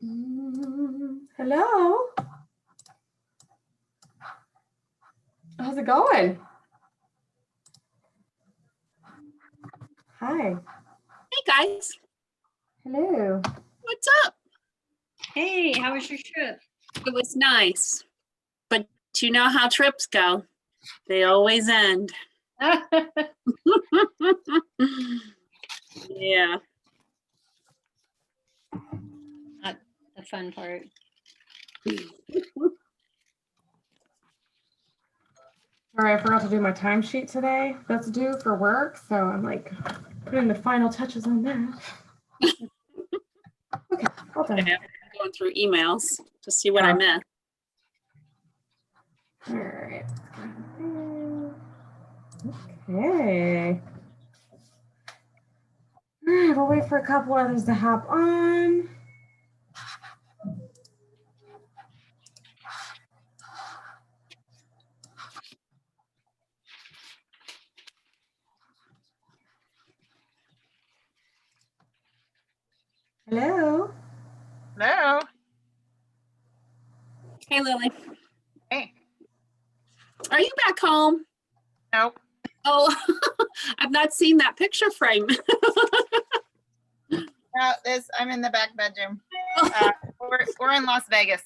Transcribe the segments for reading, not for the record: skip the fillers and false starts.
Hello. How's it going? Hi. Hey guys, Hello. what's up? Hey, how was your trip? It was nice, but you know how trips go. They always end. Yeah. Not the fun part. All right, I forgot to do my timesheet today. That's due for work, so I'm like putting the final touches on that. Okay, well done. Okay, I'm going through emails to see what I missed. All right. Okay. All right, we'll wait for a couple others to hop on. Hello. Hello. Hey Lily, Hey. are you back home? Nope. Oh, I've not seen that picture frame. No, I'm in the back bedroom. We're in Las Vegas.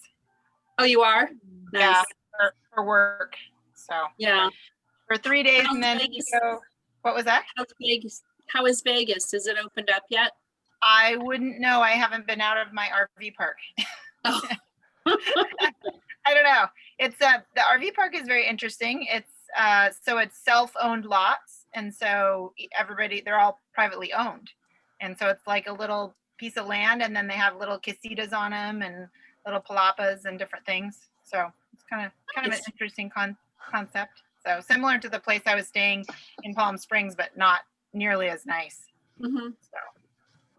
Oh, you are? Yeah, Nice. for work. So Yeah. for 3 days, How's and then Vegas? go. What was that? How's Vegas? How is Vegas? Is it opened up yet? I wouldn't know. I haven't been out of my RV park. Oh. I don't know. It's the RV park is very interesting. It's so it's self-owned lots, and so they're all privately owned, and so it's like a little piece of land, and then they have little casitas on them and little palapas and different things. So it's kind of an Nice. interesting concept. So similar to the place I was staying in Palm Springs, but not nearly as nice. Mm-hmm. So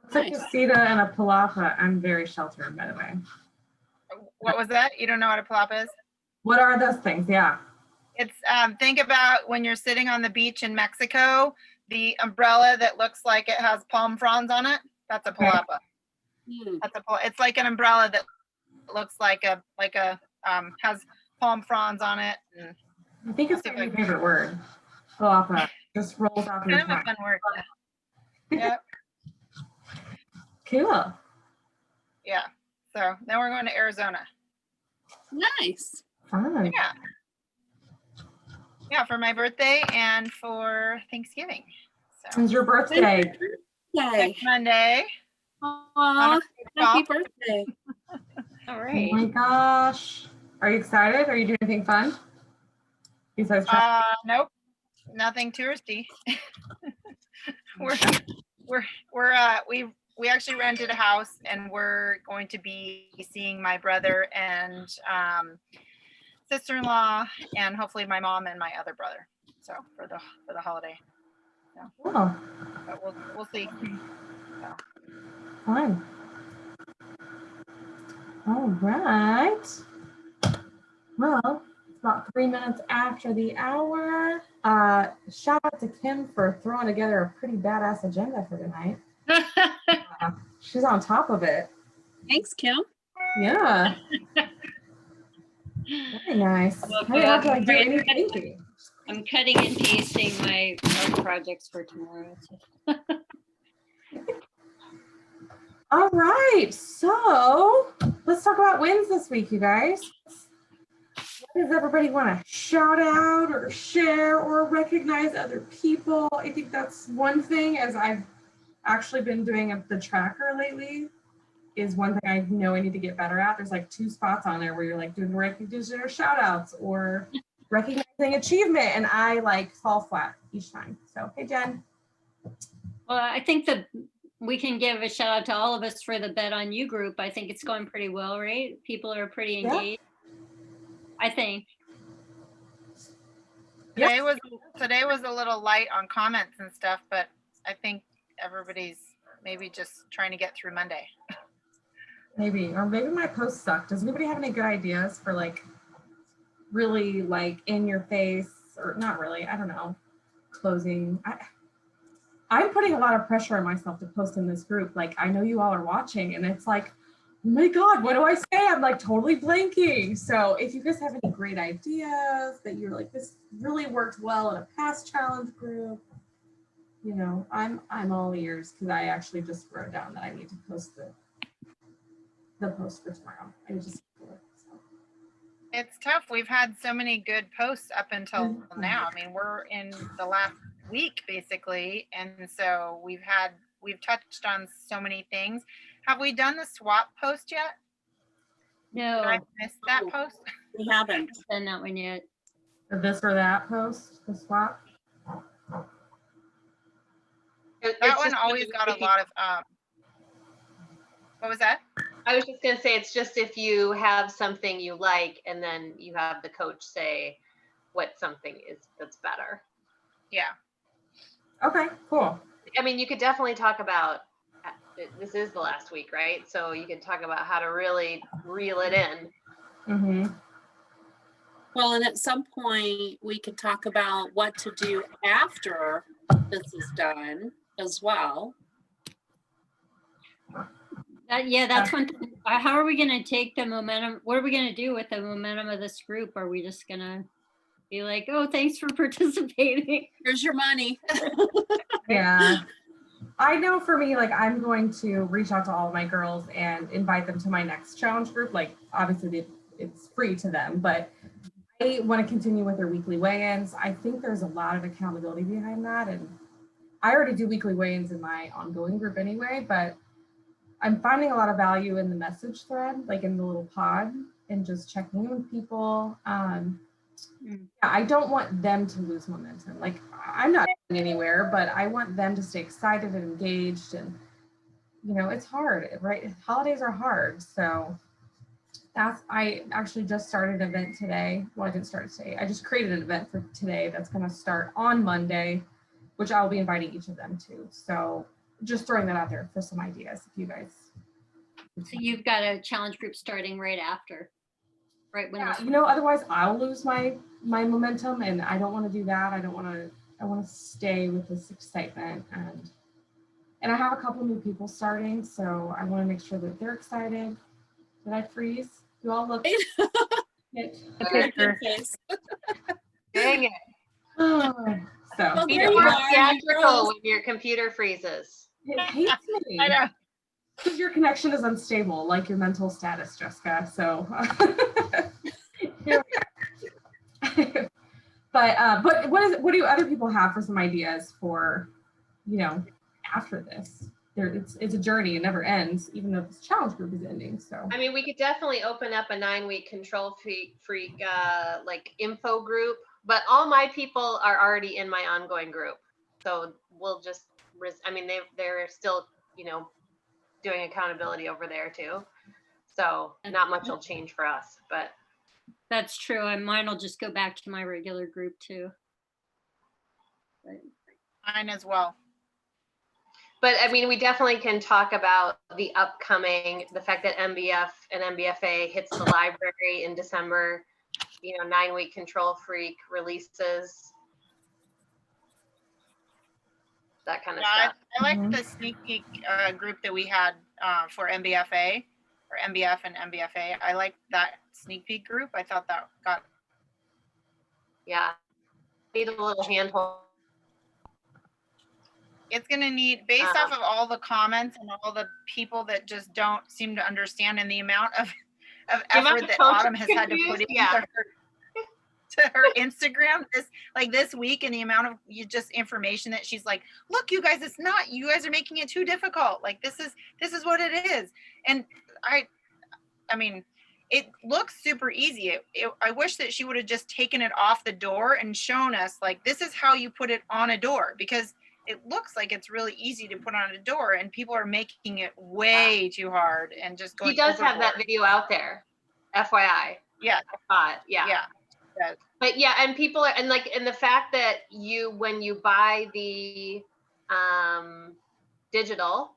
It's a Nice. casita and a palapa. I'm very sheltered, by the way. what was that? You don't know what a palapa is? What are those things? Yeah. It's think about when you're sitting on the beach in Mexico, the umbrella that looks like it has palm fronds on it. That's a palapa. Mm. It's like an umbrella that looks like a has palm fronds on it. And I think it's my favorite word. Palapa. Just rolls off your kind of a tongue. fun word. Yeah. Cool. Yeah. So then we're going to Arizona. Nice. Fun. Yeah. Yeah, for my birthday and for Thanksgiving. So When's your birthday? Yay. next Monday. Aw, happy birthday. All Oh right. my gosh. Are you excited? Are you doing anything fun? Besides Nope, nothing touristy. We actually rented a house, and we're going to be seeing my brother and sister-in-law, and hopefully my mom and my other brother. So for the holiday. oh, But we'll see. fun. All right. Well, it's about 3 minutes after the hour. Shout out to Kim for throwing together a pretty badass agenda for tonight. She's on top of it. Thanks, Kim. Yeah. Very nice. Well, I didn't have to good. do any thinking. I'm cutting and pasting my art projects for tomorrow. All right. So let's talk about wins this week, you guys. What does everybody want to shout out or share or recognize other people? I think that's one thing, as I've actually been doing the tracker lately, is one thing I know I need to get better at. There's like 2 spots on there where you're like doing recognition or shout outs or recognizing achievement, and I like fall flat each time. So, hey, Jen. Well, I think that we can give a shout out to all of us for the Bet on You group. I think it's going pretty well, right? People are pretty engaged. I think. Today was a little light on comments and stuff, but I think everybody's maybe just trying to get through Monday. Maybe, or maybe my post sucked. Does anybody have any good ideas for like really like in your face, or not really, I don't know, closing? I'm putting a lot of pressure on myself to post in this group. Like, I know you all are watching, and it's like, my God, what do I say? I'm like totally blanking. So if you guys have any great ideas that you're like, this really worked well in a past challenge group, you know, I'm all ears because I actually just wrote down that I need to post the post for tomorrow. I just so. It's tough. We've had so many good posts up until Mhm. now. I mean, we're in the last week basically, and so we've touched on so many things. Have we done the swap post yet? Did I No, miss that Oh. post? We haven't. done that one yet. Or this or that post, the swap. That one always got a lot of what was that? I was just gonna say, it's just if you have something you like and then you have the coach say what something is that's better. Yeah. Okay, cool. I mean, you could definitely talk about, this is the last week, right? So you could talk about how to really reel it in. Mm-hmm. Well, and at some point we could talk about what to do after this is done as well. Yeah, that's one thing. How are we gonna take the momentum? What are we gonna do with the momentum of this group? Are we just gonna be like, oh, thanks for participating? Here's your money. Yeah. I know for me, like I'm going to reach out to all of my girls and invite them to my next challenge group. Like obviously it's free to them, but I want to continue with their weekly weigh-ins. I think there's a lot of accountability behind that. And I already do weekly weigh-ins in my ongoing group anyway, but I'm finding a lot of value in the message thread, like in the little pod and just checking in with people. Yeah, I don't want them to lose momentum. Like I'm not going anywhere, but I want them to stay excited and engaged. And, you know, it's hard, right? Holidays are hard. So I actually just started an event today. Well, I didn't start it today. I just created an event for today that's going to start on Monday, which I'll be inviting each of them to. So just throwing that out there for some ideas if you guys. So you've got a challenge group starting right after, right? When Yeah, this, you know, otherwise I'll lose my momentum, and I don't want to do that. I want to stay with this excitement, and I have a couple new people starting, so I want to make sure that they're excited. Did I freeze? You all look it. Your face. Dang it. So Well, Be there you more are, you theatrical girls. when your computer freezes. it hates me. I know. Because your connection is unstable, like your mental status, Jessica. So, here we are. But what do other people have for some ideas for, you know, after this? It's a journey; it never ends, even though this challenge group is ending. So, I mean, we could definitely open up a 9-week control freak like info group, but all my people are already in my ongoing group. So we'll just, I mean, they're still, you know, doing accountability over there too. So not much will change for us, but. that's true. And mine will just go back to my regular group too. Mine as well. But I mean, we definitely can talk about the fact that MBF and MBFA hits the library in December, you know, 9-week control freak releases, that kind of Yeah, stuff. I like the sneak peek group that we had for MBFA or MBF and MBFA. I like that sneak peek group. I thought that got. Yeah. Need a little handhold. It's going to need, based off of all the comments and all the people that just don't seem to understand, and the amount of effort that Autumn has had to put into her Instagram this week, and the amount of just information that she's like, look, you guys, it's not, you guys are making it too difficult. Like this is what it is. And I mean, it looks super easy. I wish that she would have just taken it off the door and shown us, like, this is how you put it on a door, because it looks like it's really easy to put on a door, and people are making it way too hard and just going. He does have that overboard. video out there, FYI. Yeah. I thought, yeah. Yeah. But yeah, and people are, and the fact that when you buy the digital,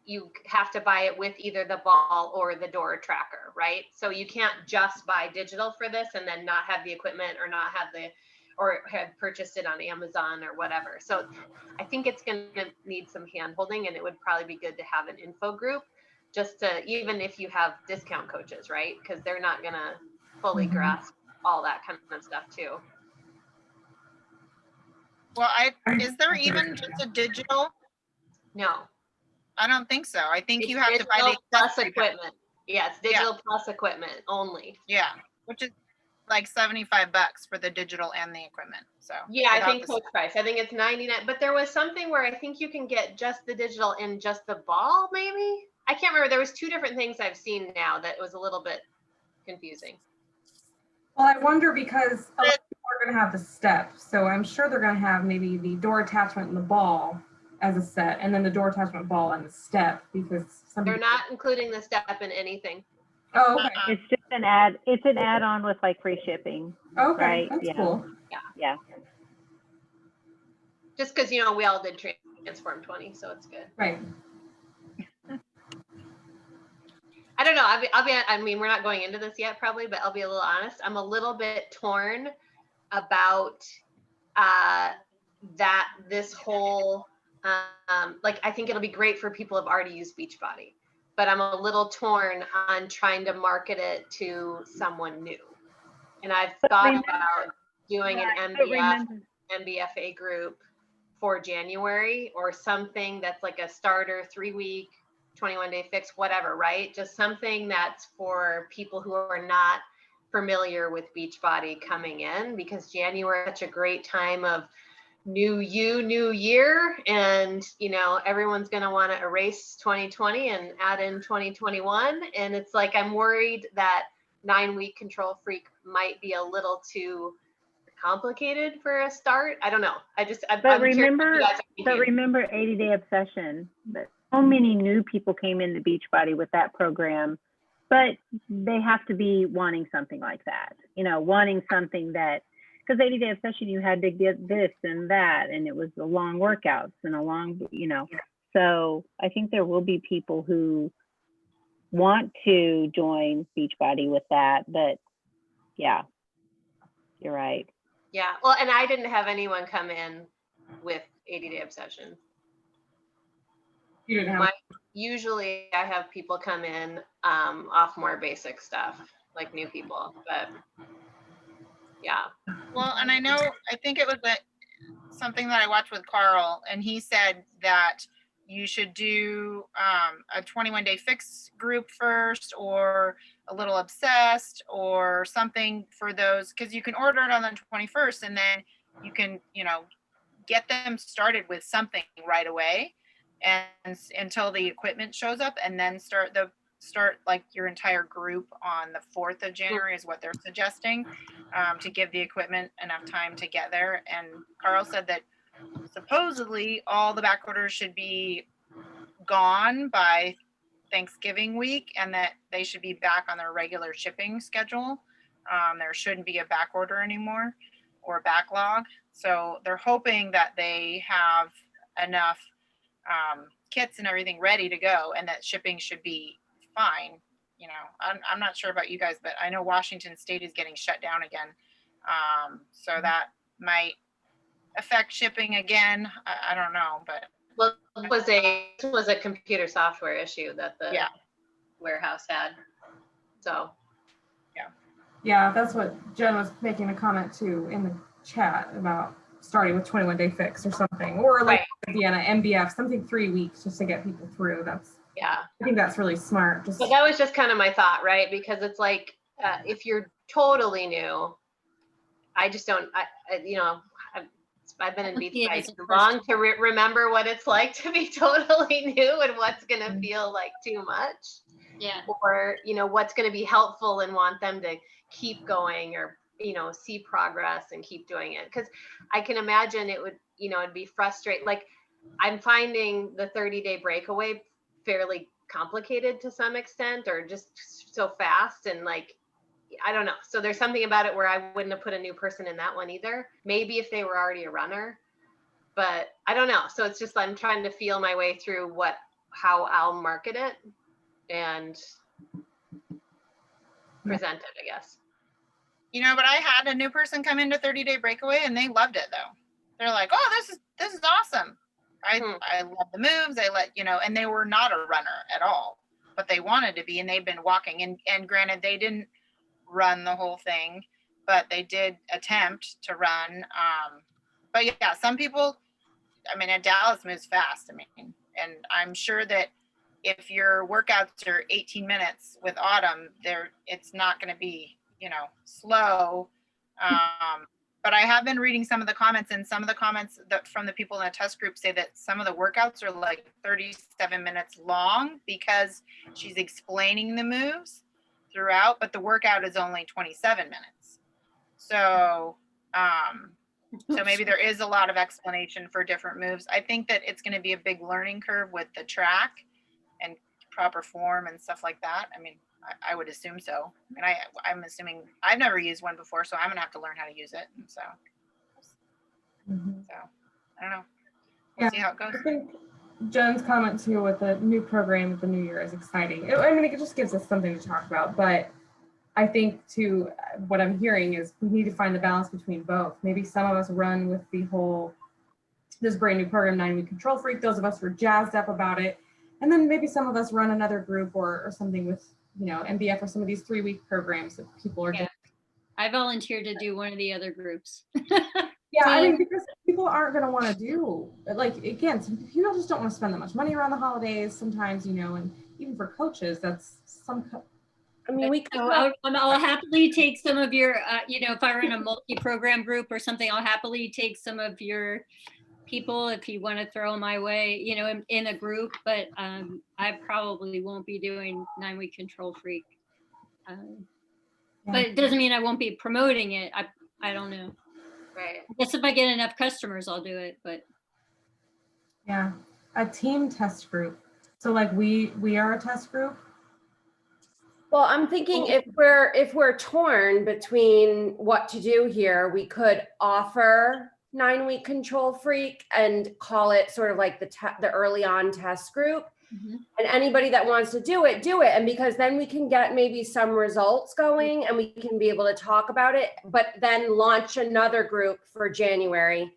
you have to buy it with either the ball or the door tracker, right? So you can't just buy digital for this and then not have the equipment or not have or have purchased it on Amazon or whatever. So I think it's going to need some hand holding, and it would probably be good to have an info group just to, even if you have discount coaches, right? Because they're not gonna fully Mhm. grasp all that kind of stuff too. Well, is there even just a digital? No, I don't think so. I think it's you have to buy the digital plus accessory pack. equipment. Yeah, it's digital plus equipment only. Yeah, which is like $75 for the digital and the equipment. So Yeah, I without think the- coach price. I think it's 99, but there was something where I think you can get just the digital and just the ball, maybe. I can't remember. There was two different things I've seen now that was a little bit confusing. Well, I wonder because a lot of people are going to have the step, so I'm sure they're going to have maybe the door attachment and the ball as a set, and then the door attachment ball and the step because some They're people. not including the step in anything. Oh, okay. Uh-uh. It's just an add. It's an add-on with like free shipping. Okay, Right, that's yeah. cool. Yeah. Just because, you know, we all did Transform 20, so it's good. Right. I don't know. I mean, we're not going into this yet probably, but I'll be a little honest. I'm a little bit torn about that this whole, like, I think it'll be great for people who've already used Beachbody, but I'm a little torn on trying to market it to someone new. And I've But thought remember- about doing an Right, but remember- MBFA group for January or something that's like a starter 3-week, 21-day fix, whatever, right? Just something that's for people who are not familiar with Beachbody coming in, because January is such a great time of new year. And, you know, everyone's going to want to erase 2020 and add in 2021. And it's like, I'm worried that 9-week Control Freak might be a little too complicated for a start. I don't know. I'm curious what remember- you guys are But thinking. remember 80-Day Obsession, but so many new people came into Beachbody with that program, but they have to be wanting something like that, you know, wanting something that, because 80-Day Obsession, you had to get this and that, and it was a long workouts and a long, you know, so I think there will be people who want to join Beachbody with that, but yeah, you're right. Yeah. Well, and I didn't have anyone come in with 80-Day Obsession. You didn't have. Usually I have people come in off more basic stuff, like new people, but yeah. Well, and I think it was something that I watched with Carl, and he said that you should do a 21-day fix group first, or a little obsessed, or something for those, because you can order it on the 21st, and then you can, you know, get them started with something right away, and until the equipment shows up, and then start like your entire group on the 4th of January is what they're suggesting, to give the equipment enough time to get there. And Carl said that supposedly all the back orders should be gone by Thanksgiving week, and that they should be back on their regular shipping schedule. There shouldn't be a back order anymore or a backlog. So they're hoping that they have enough kits and everything ready to go, and that shipping should be fine. You know, I'm not sure about you guys, but I know Washington State is getting shut down again. So that might affect shipping again. I don't know, but Well, it was a computer software issue that the warehouse had. So Yeah, that's what Jen was making a comment to in the chat about starting with 21-day fix or something, or like Deanna, MBF, something 3 weeks just to get people through. yeah. I think that's really smart. Just But that was just kind of my thought, right? Because it's like, if you're totally new, I just don't, you know, I've been in Yeah, Beachbody it's a too first long to remember what it's like to be totally new and what's going to feel like too much, Yeah. or, you know, what's going to be helpful and want them to keep going, or, you know, see progress and keep doing it. Because I can imagine it would, you know, it'd be frustrating. Like, I'm finding the 30-day breakaway fairly complicated to some extent, or just so fast, and like, I don't know. So there's something about it where I wouldn't have put a new person in that one either. Maybe if they were already a runner, but I don't know. So it's just, I'm trying to feel my way through how I'll market it and present it, I guess. you know, but I had a new person come into 30-day breakaway, and they loved it though. They're like, oh, this is awesome. I love the moves. I let, you know, and they were not a runner at all. but they wanted to be, and they've been walking. And granted, they didn't run the whole thing, but they did attempt to run. But yeah, some people, I mean, Dallas moves fast. I mean, and I'm sure that if your workouts are 18 minutes with Autumn, it's not going to be, slow. But I have been reading some of the comments, and some of the comments that from the people in the test group say that some of the workouts are like 37 minutes long because she's explaining the moves throughout, but the workout is only 27 minutes. So, so maybe there is a lot of explanation for different moves. I think that it's going to be a big learning curve with the track and proper form and stuff like that. I mean, I would assume so. And I'm assuming I've never used one before, so I'm gonna have to learn how to use it. And so I don't know. We'll see how it goes. I think Jen's comment too with the new program with the new year is exciting. I mean, it just gives us something to talk about, but I think too, what I'm hearing is we need to find the balance between both. Maybe some of us run with this brand new program, 9-Week Control Freak. Those of us who are jazzed up about it. And then maybe some of us run another group or something with, MBF or some of these 3-week programs that people are doing. I volunteered to do one of the other groups. Yeah, I mean, because people aren't going to want to do, like, again, some people just don't want to spend that much money around the holidays sometimes, and even for coaches, that's I mean, we could. So I'll happily take some of your, if I run a multi-program group or something, I'll happily take some of your people if you want to throw my way, in a group, but I probably won't be doing 9-Week Control Freak. But it doesn't mean I won't be promoting it. I don't know. Right. I guess if I get enough customers, I'll do it, but. Yeah, a team test group. So like we are a test group. Well, I'm thinking if we're torn between what to do here, we could offer 9-Week Control Freak and call it sort of like the early on test group. Mhm. And anybody that wants to do it. And because then we can get maybe some results going and we can be able to talk about it, but then launch another group for January,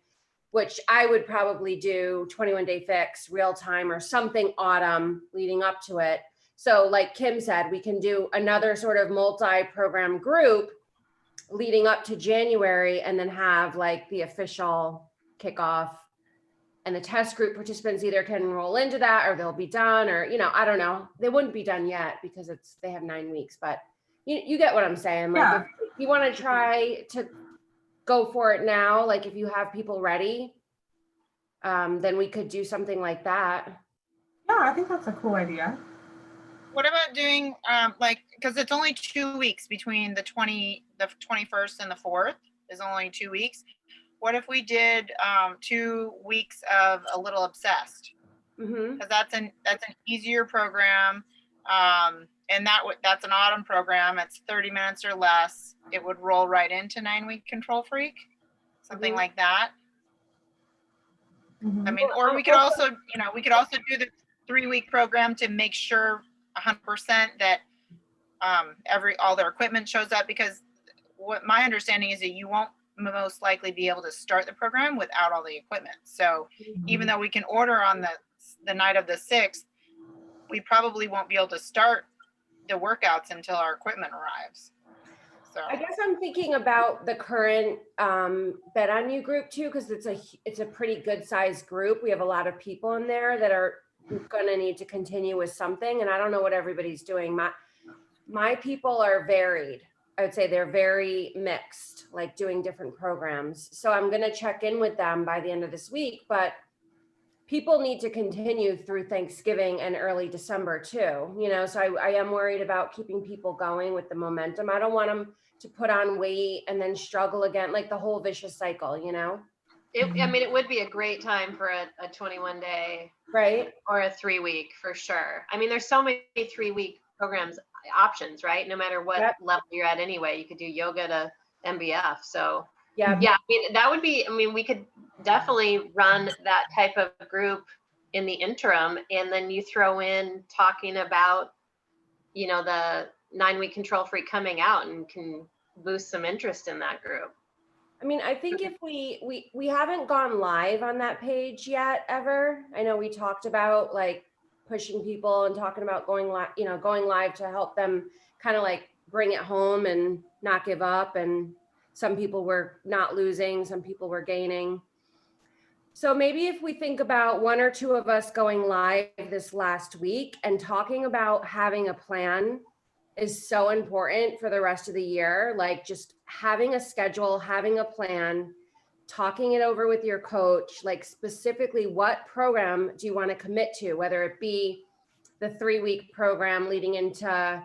which I would probably do 21 Day Fix, real time or something autumn leading up to it. So like Kim said, we can do another sort of multi-program group leading up to January and then have like the official kickoff. And the test group participants either can roll into that or they'll be done or, I don't know. They wouldn't be done yet because they have 9 weeks, but you get what I'm saying. Like Yeah. if you want to try to go for it now, like if you have people ready, then we could do something like that. Yeah, I think that's a cool idea. What about doing because it's only 2 weeks between the 21st and the 4th is only 2 weeks. What if we did 2 weeks of A Little Obsessed? Mm-hmm. Because that's an easier program, and that's an autumn program. It's 30 minutes or less. It would roll right into 9-Week Control Freak, something like that. Mhm. I mean, or we could also, do the 3-week program to make sure 100% that all their equipment shows up, because what my understanding is that you won't most likely be able to start the program without all the equipment. So even though we can order on the night of the 6th, we probably won't be able to start the workouts until our equipment arrives. So I guess I'm thinking about the current Bet On You group too, because it's a pretty good sized group. We have a lot of people in there that are going to need to continue with something, and I don't know what everybody's doing. My people are varied. I would say they're very mixed, like doing different programs. So I'm going to check in with them by the end of this week, but people need to continue through Thanksgiving and early December too, so I am worried about keeping people going with the momentum. I don't want them to put on weight and then struggle again, like the whole vicious cycle, I mean, it would be a great time for a 21 day, right? Or a 3-week for sure. I mean, there's so many 3-week programs options, right? No matter what level you're at anyway, you could do yoga to MBF. So yeah, I mean, that would be, we could definitely run that type of group in the interim. And then you throw in talking about, the 9-Week Control Freak coming out and can boost some interest in that group. I mean, I think if we haven't gone live on that page yet ever. I know we talked about like pushing people and talking about going live, going live to help them kind of like bring it home and not give up. And some people were not losing, some people were gaining. So maybe if we think about one or two of us going live this last week and talking about having a plan is so important for the rest of the year. Like just having a schedule, having a plan, talking it over with your coach, like specifically what program do you want to commit to, whether it be the 3-week program leading into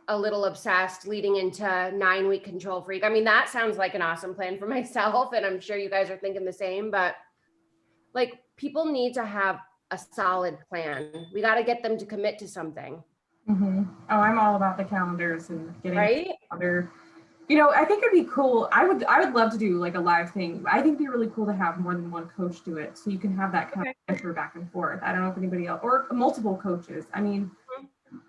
a little obsessed, leading into 9-week control freak. I mean, that sounds like an awesome plan for myself. And I'm sure you guys are thinking the same, but like people need to have a solid plan. We got to get them to commit to something. Mm-hmm. Oh, I'm all about the calendars and getting Right? other. I think it'd be cool. I would love to do like a live thing. I think it'd be really cool to have more than one coach do it, so you can have that kind of banter back and forth. I don't know if anybody else or multiple coaches. I mean,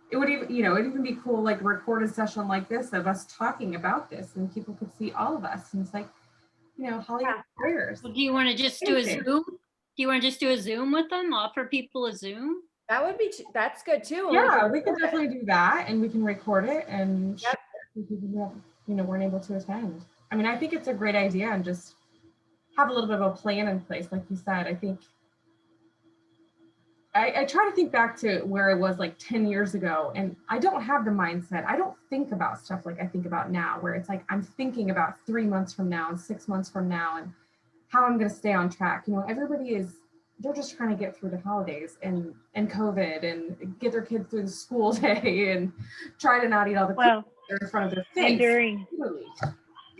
it would even it'd even be cool like a recorded session like this of us talking about this, and people could see all of us. And it's like, Hollywood prayers. Well, do you want to just do a Zoom? Do you want to just do a Zoom with them? Offer people a Zoom? That would be, that's good too. Yeah, we can definitely do that, and we can record it and share it with people who weren't able to attend. I mean, I think it's a great idea, and just have a little bit of a plan in place, like you said. I think I try to think back to where I was like 10 years ago, and I don't have the mindset. I don't think about stuff like I think about now, where it's like I'm thinking about 3 months from now and 6 months from now and how I'm going to stay on track. Everybody they're just trying to get through the holidays and COVID and get their kids through the school day and try to not eat all the food in front of their face.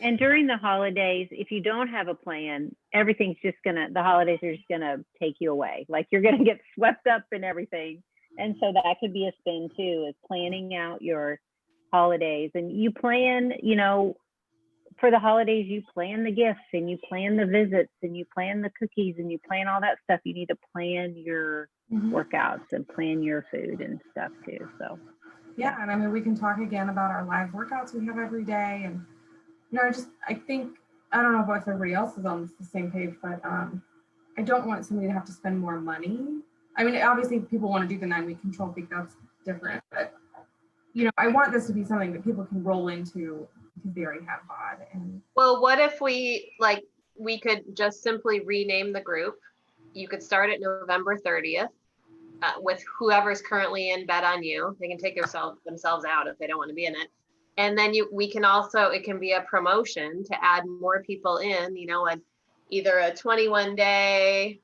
And during the holidays, if you don't have a plan, everything's the holidays are just gonna take you away. Like you're gonna get swept up in everything. And so that could be a spin too, is planning out your holidays. And you plan, for the holidays, you plan the gifts and you plan the visits and you plan the cookies and you plan all that stuff. You need to plan your workouts and plan your food and stuff too. So yeah, and I mean, we can talk again about our live workouts we have every day. And I think, I don't know if everybody else is on the same page, but I don't want somebody to have to spend more money. I mean, obviously people want to do the 9-week control freak, that's different, but I want this to be something that people can roll into because they already have VOD. And Well, what if we could just simply rename the group? You could start at November 30th with whoever's currently in Bet on You. They can take themselves out if they don't want to be in it. And then it can be a promotion to add more people in, either a 21-day,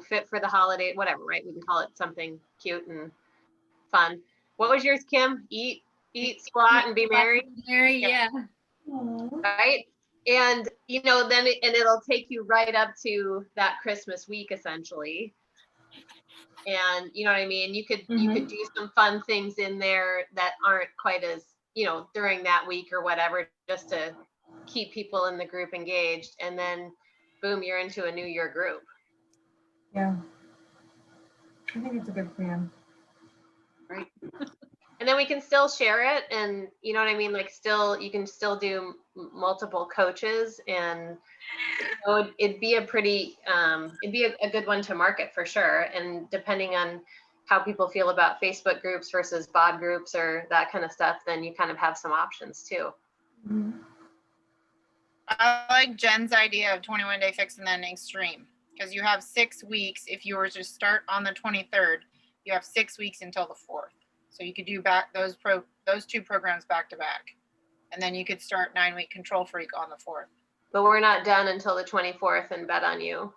fit for the holiday, whatever, right? We can call it something cute and fun. What was yours, Kim? Eat, squat, and be merry. Merry, yeah. Right? And, then it'll take you right up to that Christmas week, essentially. And you know what I mean? You could do some fun things in there that aren't quite as, during that week or whatever, just to keep people in the group engaged. And then boom, you're into a New Year group. Yeah. I think it's a good plan. Right. And then we can still share it, and you know what I mean? Like you can still do multiple coaches, and it'd be a good one to market for sure. And depending on how people feel about Facebook groups versus BOD groups or that kind of stuff, then you kind of have some options too. Mm-hmm. I like Jen's idea of 21-day fix and then extreme, because you have 6 weeks. If you were to start on the 23rd, you have 6 weeks until the 4th. So you could do back those 2 programs back to back. And then you could start 9-week control freak on the 4th. But we're not done until the 24th and Bet on You.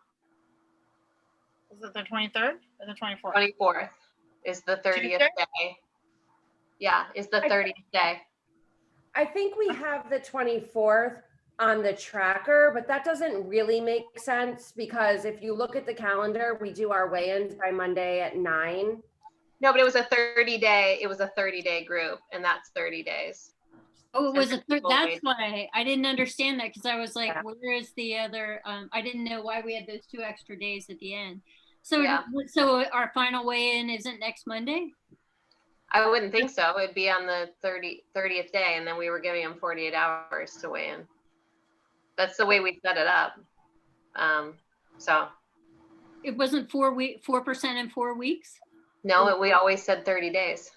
Is it the 23rd or the 24th? 24th is the 30th Tuesday? day. Yeah, is the 30th day. I think we have the 24th on the tracker, but that doesn't really make sense because if you look at the calendar, we do our weigh-ins by Monday at 9. No, but it was a 30-day group, and that's 30 days. Oh, it was And that's people why I didn't understand that, because I was like, Yeah. where is the other, I didn't know why we had those 2 extra days at the end. So, Yeah. so our final weigh-in isn't next Monday? I wouldn't think so. It'd be on the 30th day, and then we were giving them 48 hours to weigh in. That's the way we set it up. So it wasn't 4% in 4 weeks? No, we always said 30 days.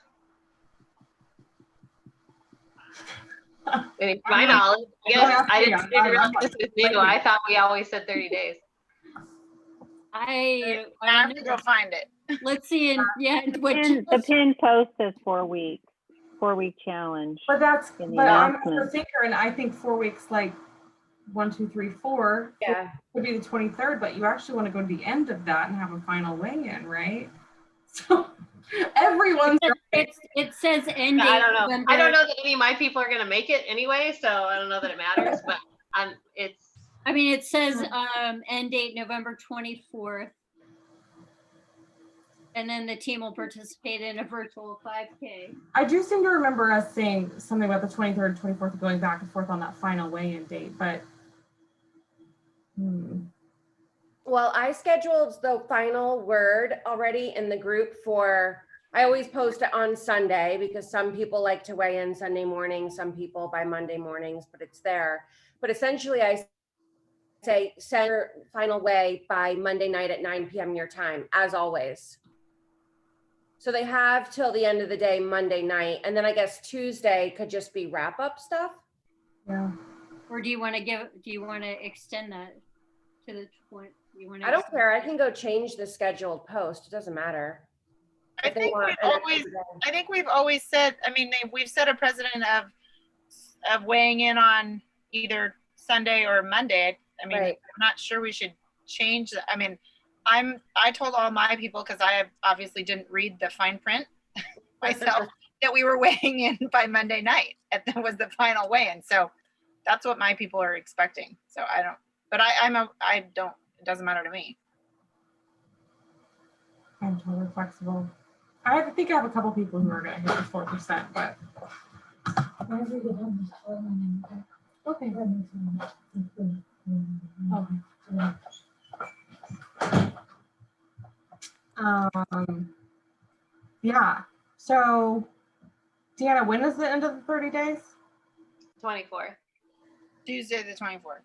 I mean, to my knowledge, I guess I didn't realize this was new. I thought we always said 30 days. I I have don't to know. go find it. Let's see, and yeah, what The pin post says 4 weeks, 4-week challenge. But that's, In the but I'm a announcement. thinker, and I think 4 weeks, like 1, 2, 3, 4 Yeah. would be the 23rd, but you actually want to go to the end of that and have a final weigh-in, right? So everyone's it says end date. I don't know. I November- don't know that any of my people are going to make it anyway, so I don't know that it matters, but it's, I mean, it says end date November 24th. And then the team will participate in a virtual 5K. I do seem to remember us saying something about the 23rd, 24th, going back and forth on that final weigh-in date, but Well, I scheduled the final word already in the group for, I always post it on Sunday because some people like to weigh in Sunday morning, some people by Monday mornings, but it's there. But essentially I say send your final weigh by Monday night at 9 p.m. your time, as always. So they have till the end of the day, Monday night. And then I guess Tuesday could just be wrap up stuff. yeah. Or do you want to extend that to the 20? I don't care. I can go change the scheduled post. It doesn't matter. I If they think want we've an extra always, day. I think we've always said, I mean, we've set a precedent of weighing in on either Sunday or Monday. I mean, Right. I'm not sure we should change that. I mean, I told all my people, because I obviously didn't read the fine print myself, that we were weighing in by Monday night. That was the final weigh-in. So that's what my people are expecting. So I don't, but I don't, it doesn't matter to me. I'm totally flexible. I think I have a couple people who are going to hit the 4%, but okay. Yeah. So, Deanna, when is the end of the 30 days? 24. Tuesday the 24th.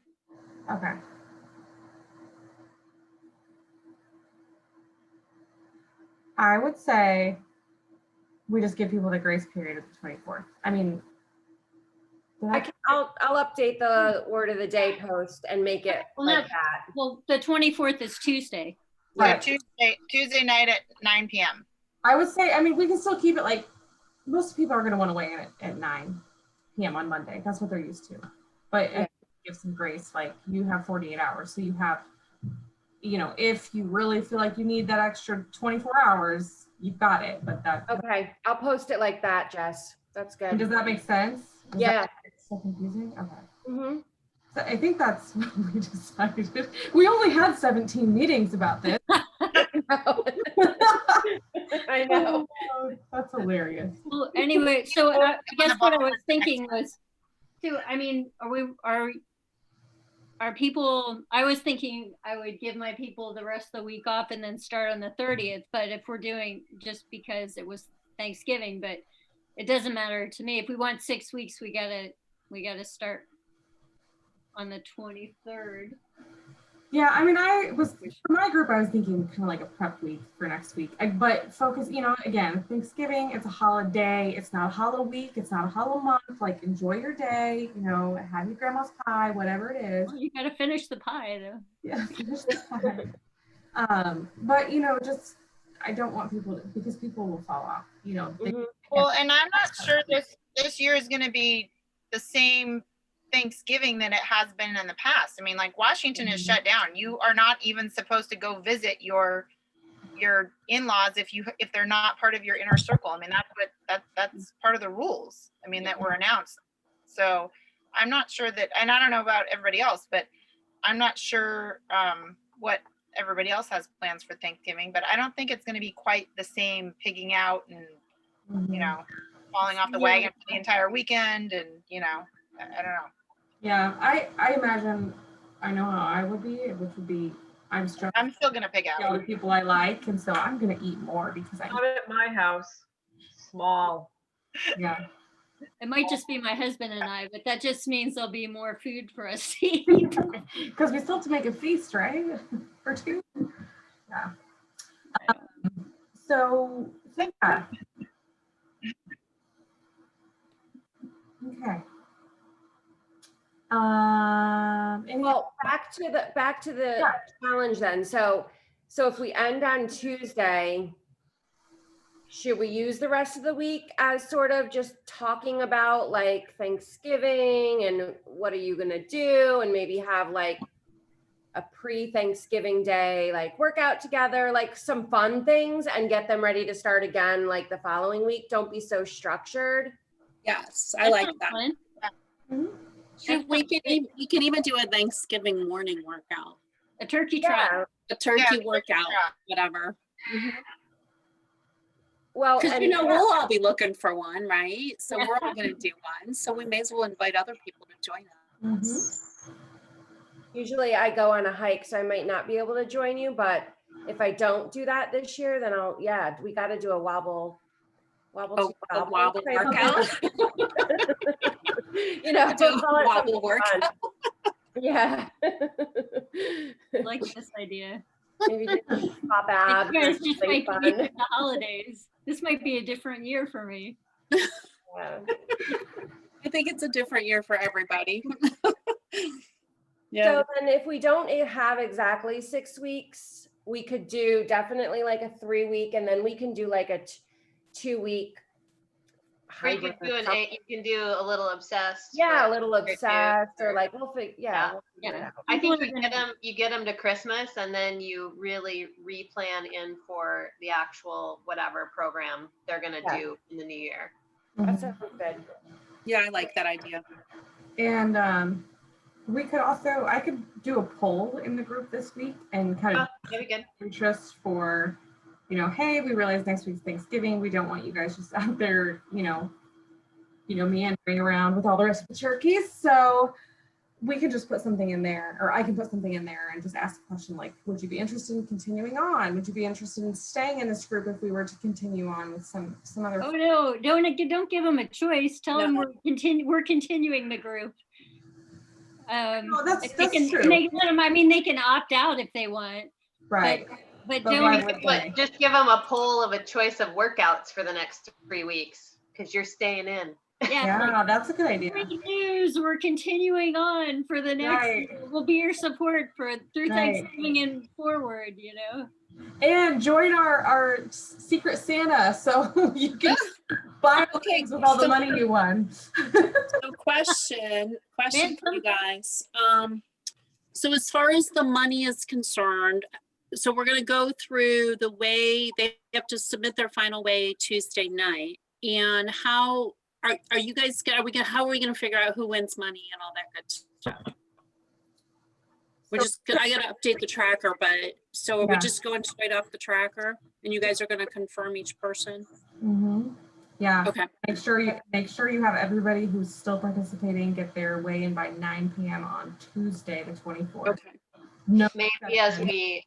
Okay. I would say we just give people the grace period of the 24th. I mean, I'll update the word of the day post and make it Well, like no. that. Well, the 24th is Tuesday. Right. So Tuesday night at 9 p.m. I would say, I mean, we can still keep it like most people are going to want to weigh in at 9 p.m. on Monday. That's what they're used to. But Yeah. give some grace, like you have 48 hours. So you have, you know, if you really feel like you need that extra 24 hours, you've got it. But that, Okay, I'll post it like that, Jess. That's good. does that make sense? Is Yeah. that so confusing? Okay. hmm So I think that's what we decided. We only had 17 meetings about this. I know. Oh, that's hilarious. Well, anyway, so I guess what I was thinking was, too, I mean, are people, I was thinking I would give my people the rest of the week off and then start on the 30th, but if we're doing, just because it was Thanksgiving, but it doesn't matter to me. If we want 6 weeks, we gotta start on the 23rd. Yeah, I mean, for my group, I was thinking kind of like a prep week for next week. But focus, you know, again, Thanksgiving, it's a holiday. It's not a hollow week. It's not a hollow month. Like, enjoy your day, you know, have your grandma's pie, whatever it is. Well, you gotta finish the pie though. Yeah, finish the pie. But, you know, just, I don't want people to, because people will fall off, you know. Mhm. Well, and I'm not sure this year is going to be the same Thanksgiving that it has been in the past. I mean, like Washington is shut down. You are not even supposed to go visit your in-laws if they're not part of your inner circle. I mean, that's part of the rules. I mean, that were announced. So I'm not sure that, and I don't know about everybody else, but I'm not sure what everybody else has plans for Thanksgiving, but I don't think it's going to be quite the same pigging out and, you know, falling off the wagon for the entire weekend. And, you know, I don't know. Yeah, I imagine, I know how I would be, which would be, I'm stressed I'm still going to pig out the out. people I like, and so I'm going to eat more because Not at my house, small. yeah. It might just be my husband and I, but that just means there'll be more food for us to eat. Because we still have to make a feast, right? For two. So yeah. Okay. Well, back to the Yeah. challenge then. So if we end on Tuesday, should we use the rest of the week as sort of just talking about like Thanksgiving and what are you gonna do, and maybe have like a pre-Thanksgiving day, like workout together, like some fun things, and get them ready to start again like the following week? Don't be so structured. Yes, I like that. Fun. Mhm. Should we can even do a Thanksgiving morning workout, A turkey trot. Yeah. a turkey Yeah, workout, trot. whatever. Well, Because and you know we'll all be looking for one, right? So Yeah. we're all going to do one. So we may as well invite other people to join us. usually I go on a hike, so I might not be able to join you, but if I don't do that this year, then we got to do a wobble A wobble type of workout. thing. You know, Do a call it wobble something workout. fun. Yeah. I like this idea. Maybe just pop abs You or guys just something might be fun. for the holidays. This might be a different year for me. Yeah. I think it's a different year for everybody. Yeah. So then if we don't have exactly 6 weeks, we could do definitely like a 3-week, and then we can do like a 2-week Or you hybrid. can do you can do a little obsessed. Yeah, a for- little obsessed, or like we'll figure. Yeah. We'll figure it out. I think People are you get them to Christmas, and then you really replan in for the actual whatever program they're gonna Yeah. do in the new year. That sounds good. Yeah, I like that idea. And we could also, I could do a poll in the group this week and kind of That'd be good. interest for, hey, we realize next week's Thanksgiving. We don't want you guys just out there, meandering around with all the rest of the turkeys. So we could just put something in there, or I can put something in there and just ask a question like, would you be interested in continuing on? Would you be interested in staying in this group if we were to continue on with some other? Oh no! Don't give them a choice. Tell them No. we're continuing the group. No, that's They can, true. they can, they can opt out if they want, Right. but But don't. why would they? But just give them a poll of a choice of workouts for the next 3 weeks, because you're staying in. Yeah, like, Yeah, that's a good idea. great news! We're continuing on for the next. Right. We'll be your support through Right. Thanksgiving and forward. And join our Secret Santa so you can buy Okay, things with all the so- money you won. So question for you guys. So as far as the money is concerned, so we're gonna go through the way they have to submit their final way Tuesday night. And how are you guys, how are we gonna figure out who wins money and all that good stuff? I gotta update the tracker, but so are we Yeah. just going straight off the tracker and you guys are gonna confirm each person? Mhm. Yeah. Okay. Make sure you have everybody who's still participating get their weigh in by 9 p.m. on Tuesday, the 24th. Okay. No. Maybe as we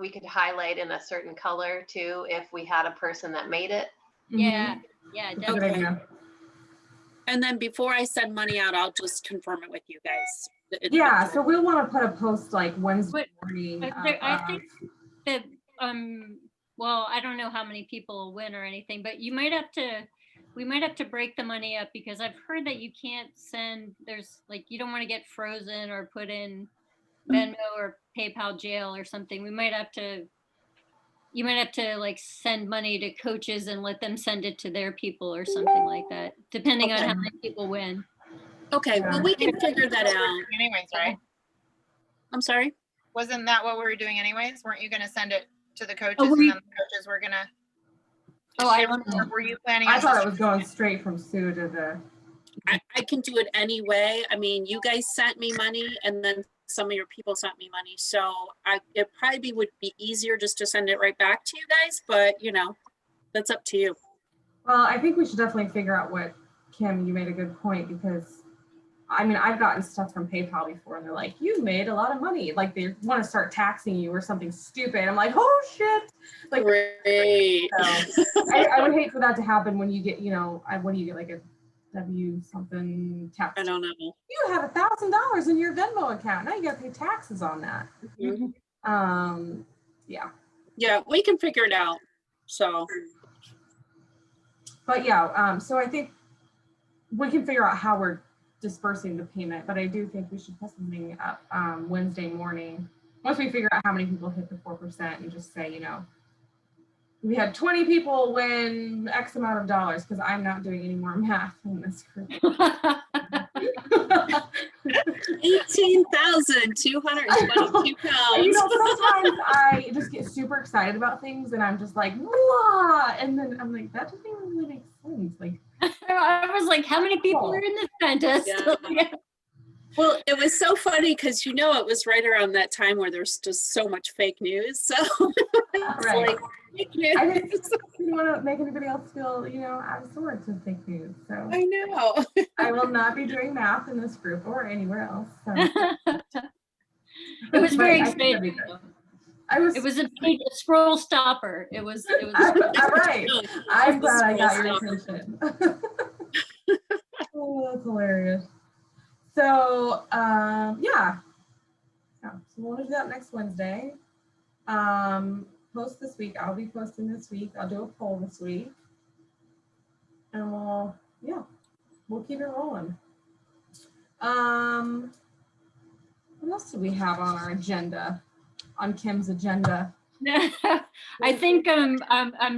could highlight in a certain color too, if we had a person that made it. Yeah, Mhm. yeah, Good definitely. idea. And then before I send money out, I'll just confirm it with you guys. Yeah, so we'll want to put a post like Wednesday But morning. I think that well, I don't know how many people will win or anything, but we might have to break the money up, because I've heard that you can't send, you don't want to get frozen or put in Venmo or PayPal jail or something. You might have to like send money to coaches and let them send it to their people or something like that, depending on how many people win. Okay, well, we can figure that out. Anyways, right? I'm sorry? Wasn't that what we were doing anyways? Weren't you gonna send it to the coaches Oh, and then the coaches were gonna? Oh, I distribute, don't or were you planning? I on thought it was going straight from Sue to the. I can do it anyway. I mean, you guys sent me money and then some of your people sent me money. So it probably would be easier just to send it right back to you guys, but that's up to you. Well, I think we should definitely figure out what, Kim, you made a good point, because I mean, I've gotten stuff from PayPal before and they're like, you made a lot of money. Like they want to start taxing you or something stupid. I'm like, oh shit. Like, Great. so, I would hate for that to happen when you get, what do you get, like a W something tax? I don't know. You have $1,000 in your Venmo account. Now you got to pay taxes on that. Mhm. Yeah. Yeah, we can figure it out. So, But yeah, so I think we can figure out how we're dispersing the payment, but I do think we should put something up Wednesday morning. Once we figure out how many people hit the 4% and just say, you know, we had 20 people win X amount of dollars, because I'm not doing any more math in this group. 18,222 You pounds. know, sometimes I just get super excited about things and I'm just like, blah, and then I'm like, that doesn't even really make sense. Like, I was like, how many people are in this contest? Yeah. Well, it was so funny because, you know, it was right around that time where there's just so much fake news. So it's right. like, fake news. I didn't want to make anybody else feel, you know, out of sorts with fake news. So I know. I will not be doing math in this group or anywhere else. So. It was very But I think that'd be exciting. good. It was a scroll stopper. It was I'm right. I'm glad I got your Scroll attention. Oh, that's hilarious. So, yeah. So we'll do that next Wednesday. Post this week. I'll be posting this week. I'll do a poll this week. And we'll keep it rolling. What else do we have on our agenda? On Kim's agenda? I think I'm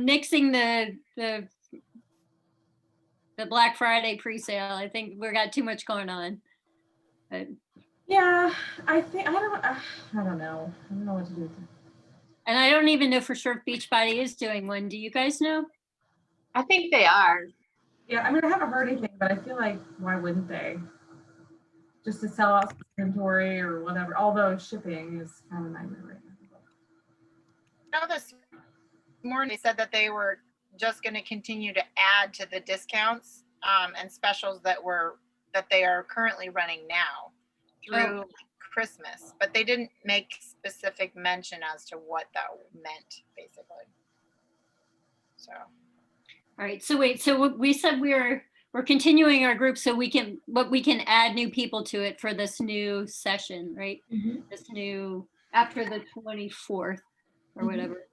nixing the Black Friday pre-sale. I think we got too much going on. But Yeah, I think I don't know. I don't know what to do with it. and I don't even know for sure if Beachbody is doing one. Do you guys know? I think they are. Yeah, I mean, I haven't heard anything, but I feel like why wouldn't they? Just to sell out some inventory or whatever. Although shipping is kind of a nightmare right now. No, this morning they said that they were just going to continue to add to the discounts and specials that they are currently running now through Christmas, but they didn't make specific mention as to what that meant, basically. So, All right. So wait. So we said we're continuing our group so we can add new people to it for this new session, right? This new after the 24th or whatever.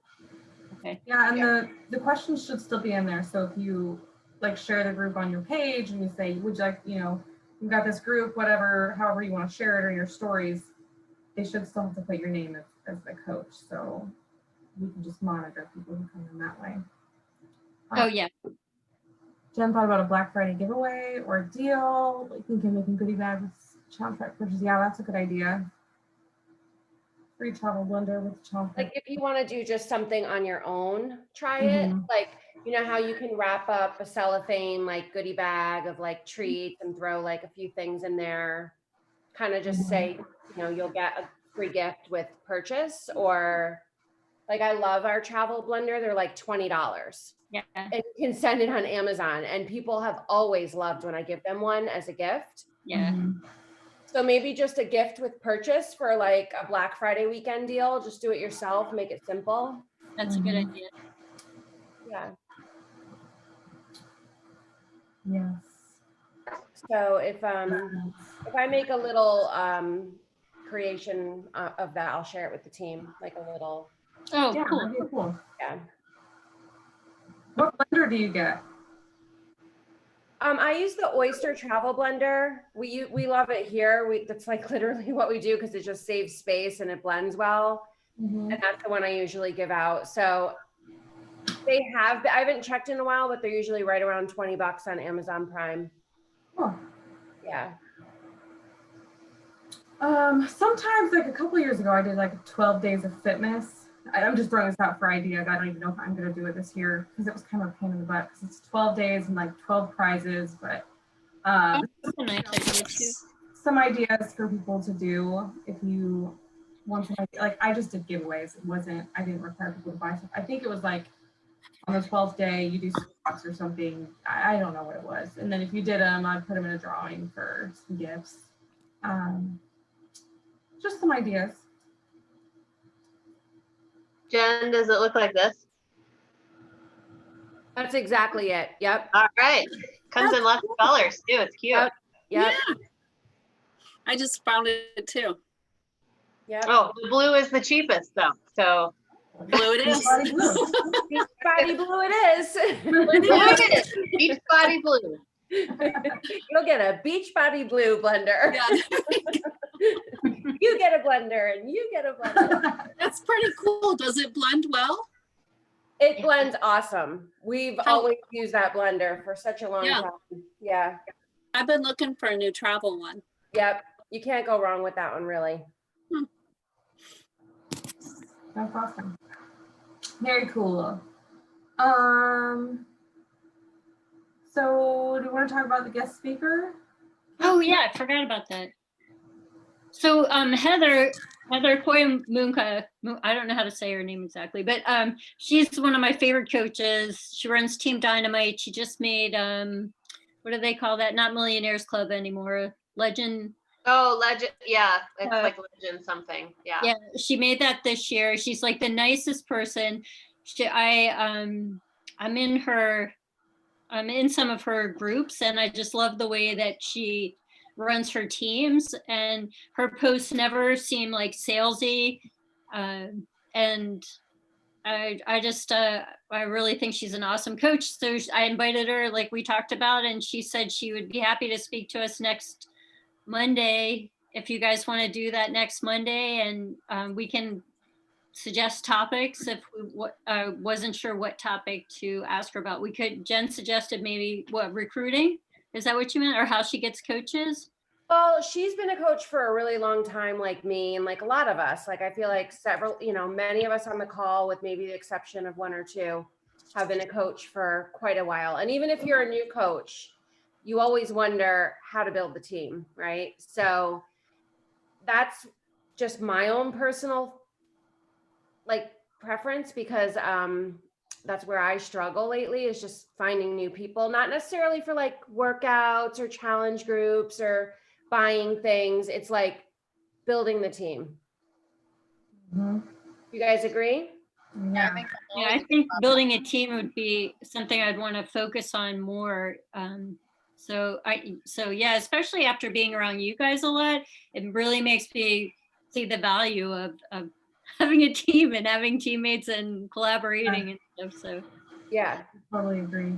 Okay. Yeah, and the questions should still be in there. So if you like share the group on your page and you say, would you like, you know, you've got this group, whatever, however you want to share it or your stories, they should still have to put your name as the coach. So we can just monitor people who come in that way. Oh yeah. Jen thought about a Black Friday giveaway or a deal. Like thinking making goodie bags with Chomp Track purchases. Yeah, that's a good idea. Free travel blender with Chomp Track. Like if you want to do just something on your own, try it. Like, you know how you can wrap up a cellophane like goodie bag of like treats and throw like a few things in there. Kind of just say, you know, you'll get a free gift with purchase, or like I love our travel blender. They're like $20. Yeah. And you can send it on Amazon, and people have always loved when I give them one as a gift. Yeah. So maybe just a gift with purchase for like a Black Friday weekend deal. Just do it yourself, make it simple. That's a good idea. Yeah. Yes. So if I make a little creation of that, I'll share it with the team, like a little. Oh, Yeah, cool. that'd be cool. Yeah. What blender do you get? I use the Oyster Travel Blender. We love it here. That's like literally what we do because it just saves space and it blends well. And that's the one I usually give out. So I haven't checked in a while, but they're usually right around $20 on Amazon Prime. Oh. Yeah. Sometimes like a couple years ago, I did like 12 days of fitness. I'm just throwing this out for ideas. I don't even know if I'm going to do it this year because it was kind of a pain in the butt because it's 12 days and like 12 prizes, but That's a nice idea too. some ideas for people to do if you want to, like I just did giveaways. I didn't require people to buy stuff. I think it was like on the 12th day you do stocks or something. I don't know what it was. And then if you did them, I'd put them in a drawing for some gifts. Just some ideas. Jen, does it look like this? That's exactly it. Yep. All right. Comes in lots of colors too. It's cute. Yep. Yep. Yeah. I just found it too. Yep. Oh, the blue is the cheapest though. So Blue it is. Body blue. Beach body blue it is. Blue it is. Beach body blue. You'll get a beach body blue blender. Yeah, You get a blender and you get a blender. that's pretty cool. Does it blend well? It blends awesome. We've How- always used that blender for such a long Yeah. time. Yeah. I've been looking for a new travel one. Yep. You can't go wrong with that one, really. That's awesome. Very cool. So do you want to talk about the guest speaker? Oh yeah, I forgot about that. So Heather Koimunka, I don't know how to say her name exactly, but she's one of my favorite coaches. She runs Team Dynamite. She just made what do they call that? Not Millionaires Club anymore. Legend. Oh, legend. Yeah, it's Uh, like legend something. Yeah. Yeah, she made that this year. She's like the nicest person. I'm in some of her groups, and I just love the way that she runs her teams, and her posts never seem like salesy. And I really think she's an awesome coach. So I invited her, like we talked about, and she said she would be happy to speak to us next Monday, if you guys want to do that next Monday, and we can suggest topics if we wasn't sure what topic to ask her about. Jen suggested maybe recruiting? Is that what you meant? Or how she gets coaches? Well, she's been a coach for a really long time, like me, and like a lot of us. Like I feel like many of us on the call, with maybe the exception of one or two, have been a coach for quite a while. And even if you're a new coach, you always wonder how to build the team, right? So that's just my own personal preference, because that's where I struggle lately, is just finding new people, not necessarily for like workouts or challenge groups or buying things. It's like building the team. Mhm. You guys agree? Yeah, I think Yeah, I think building a team would be something I'd want to focus on more. So yeah, especially after being around you guys a lot, it really makes me see the value of having a team and having teammates and collaborating and stuff. So Yeah. Totally agree.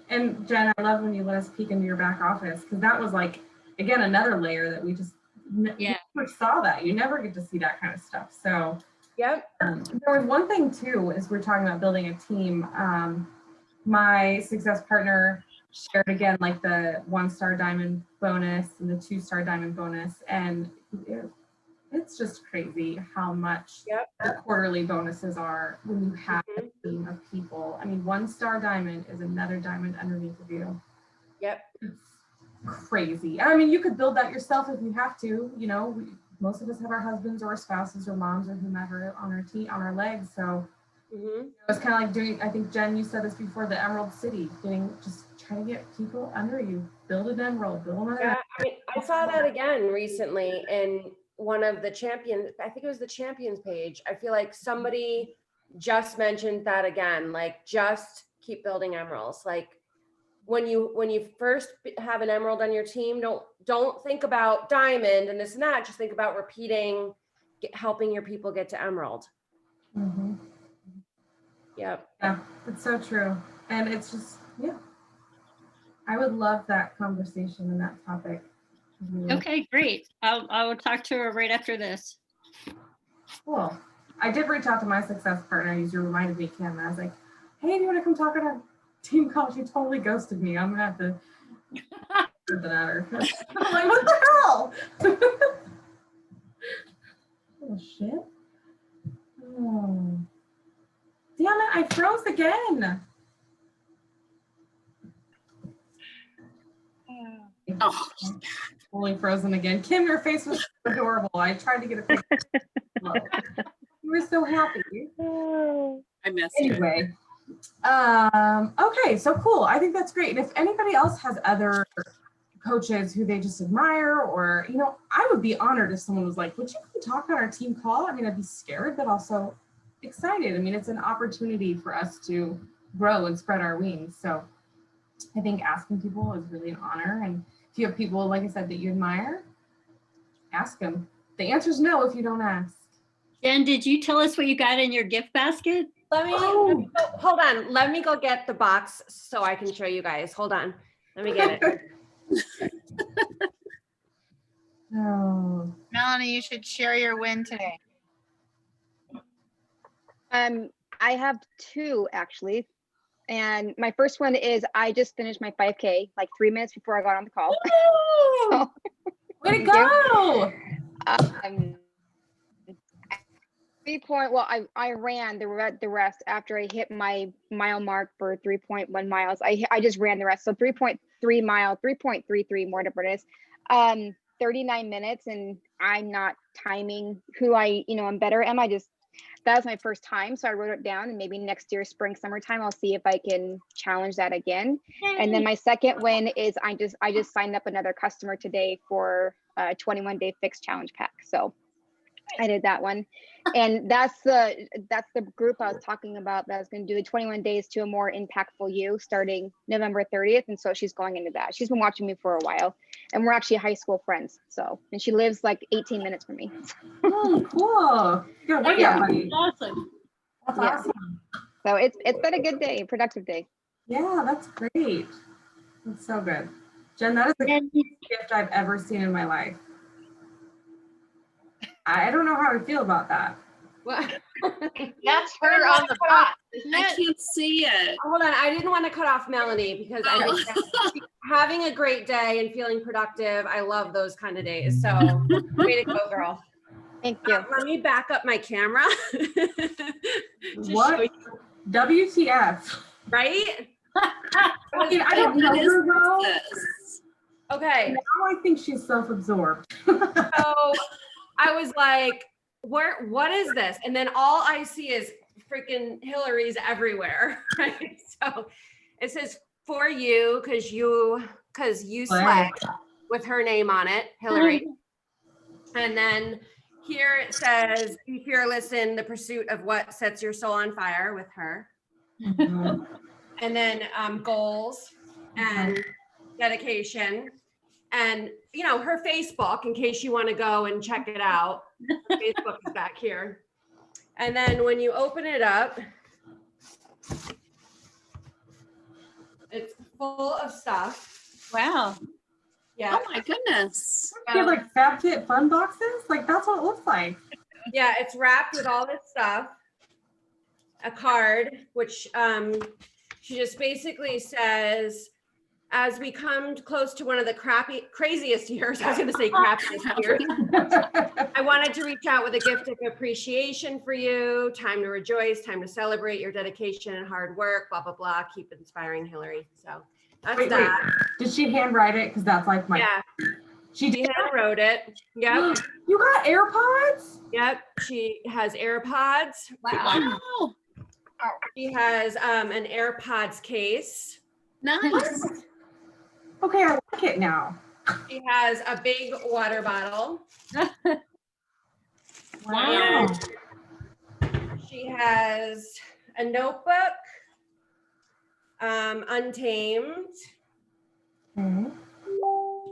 And Jen, I love when you let us peek into your back office, because that was like, again, another layer that we just never saw that. You never get to see that kind of stuff. So Yep. there was one thing too, as we're talking about building a team. My success partner shared again, like the 1-star diamond bonus and the 2-star diamond bonus. And it's just crazy how much the quarterly bonuses are when you have a team of people. I mean, 1-star diamond is another diamond underneath of you. Yep. It's crazy. I mean, you could build that yourself if you have to. You know, most of us have our husbands or our spouses or moms or whomever on our team, on our legs. So it's kind of like doing, I think Jen, you said this before, the Emerald City, just trying to get people under you, build an emerald, build another. Yeah, I mean, I saw that again recently in one of the champions. I think it was the champions page. I feel like somebody just mentioned that again, like just keep building emeralds. Like when you first have an emerald on your team, don't think about diamond and this and that. Just think about repeating, helping your people get to emerald. Mm-hmm. Yep. Yeah, it's so true. And it's just, I would love that conversation and that topic. okay, great. I will talk to her right after this. Cool. I did reach out to my success partner, as you reminded me, Kim. I was like, hey, do you want to come talk at our team call? She totally ghosted me. I'm gonna have to put that at her. I'm like, what the hell? Oh shit. Oh. Damn it, I froze again. Oh, Fully frozen again. Kim, your face was adorable. I tried to get a quick look. You were so happy. I missed it. Anyway, okay, so cool. I think that's great. And if anybody else has other coaches who they just admire, or, I would be honored if someone was like, would you come talk on our team call? I mean, I'd be scared, but also excited. I mean, it's an opportunity for us to grow and spread our wings. So I think asking people is really an honor. And if you have people, like I said, that you admire, ask them. The answer is no if you don't ask. Jen, did you tell us what you got in your gift basket? Let me go, hold on. Let me go get the box so I can show you guys. Hold on. Let me get it. Oh. Melanie, you should share your win today. I have two actually. And my first one is I just finished my 5K like 3 minutes before I got on the call. So, Way to go! 3 well, I ran the rest after I hit my mile mark for 3.1 miles. I just ran the rest. So 3.3 mile, 3.33 more whatever it is. 39 minutes, and I'm not timing who I'm better am. That was my first time. So I wrote it down, and maybe next year, spring, summertime, I'll see if I can challenge that again. And then my second win is I just signed up another customer today for a 21-day fixed challenge pack. So I did that one. And that's the group I was talking about that was going to do the 21 days to a more impactful you starting November 30th. And so she's going into that. She's been watching me for a while, and we're actually high school friends. So, and she lives like 18 minutes from me. Oh, cool. Good workout, Yeah. buddy. Awesome. That's Yeah. awesome. So it's been a good day, productive day. Yeah, that's great. That's so good. Jen, that is the And gift I've ever seen in my life. I don't know how I feel about that. What? That's her on the spot, isn't I it? can't see it. Hold on. I didn't want to cut off Melanie because I think that having a great day and feeling productive, I love those kind of days. So way to go, girl. Thank you. Let me back up my camera. To show What? you, WTF? right? I mean, I don't know What is her though. this? Okay. Now I think she's self-absorbed. So I was like, what is this? And then all I see is freaking Hillary's everywhere. Right? So it says for you because you slept with her name on it, Hillary. And then here it says, be fearless in the pursuit of what sets your soul on fire with her. Mhm. And then goals and dedication. And, her Facebook, in case you want to go and check it out. Facebook is back here. And then when you open it up, it's full of stuff. wow. Yeah. Oh my goodness. You have like FabFit fun boxes? Like that's what it looks like. Yeah, it's wrapped with all this stuff. A card, which she just basically says, as we come close to one of the craziest years, I was going to say crappiest years, I wanted to reach out with a gift of appreciation for you. Time to rejoice, time to celebrate your dedication and hard work, blah, blah, blah. Keep inspiring, Hillary. So that's Wait, that. Did she handwrite it? Because that's like my. Yeah, She she did. hand wrote it. Yep. You got AirPods? Yep. She has AirPods. Wow. Wow. She has an AirPods case. Nice. Okay, I like it now. She has a big water bottle. Wow. She has a notebook, Untamed, Okay.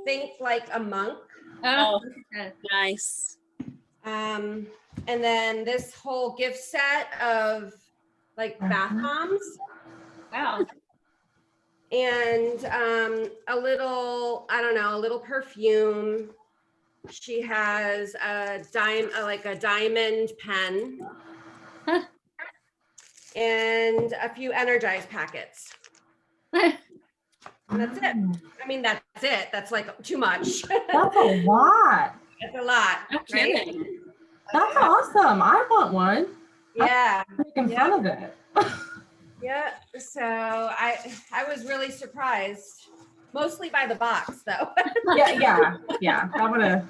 Think Like a Monk. Oh, okay. nice. And then this whole gift set of like bath bombs Wow. and a little perfume. She has a diamond pen and a few Energize packets. And that's it. I mean, that's it. That's like too much. That's a lot. That's a lot. No Right? kidding. That's awesome. I want one. Yeah. Making fun of it. Yeah. So I was really surprised, mostly by the box though. Yeah. That would have.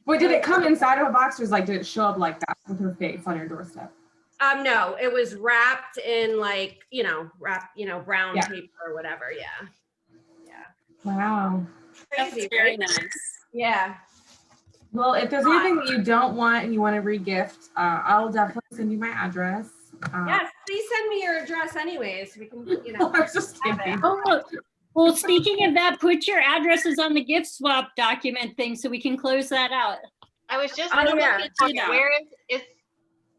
Wait, did it come inside of a box, or did it show up like that with her face on your doorstep? No, it was wrapped in brown Yeah. paper or whatever. Yeah. Wow. That's Crazy, very right? nice. Yeah. Well, if there's anything that you don't want and you want to re-gift, I'll definitely send you my address. Yes, please send me your address anyways. We can, I was just have it. kidding. Oh, well, speaking of that, put your addresses on the gift swap document thing so we can close that out. I was just Oh, yeah. looking for where is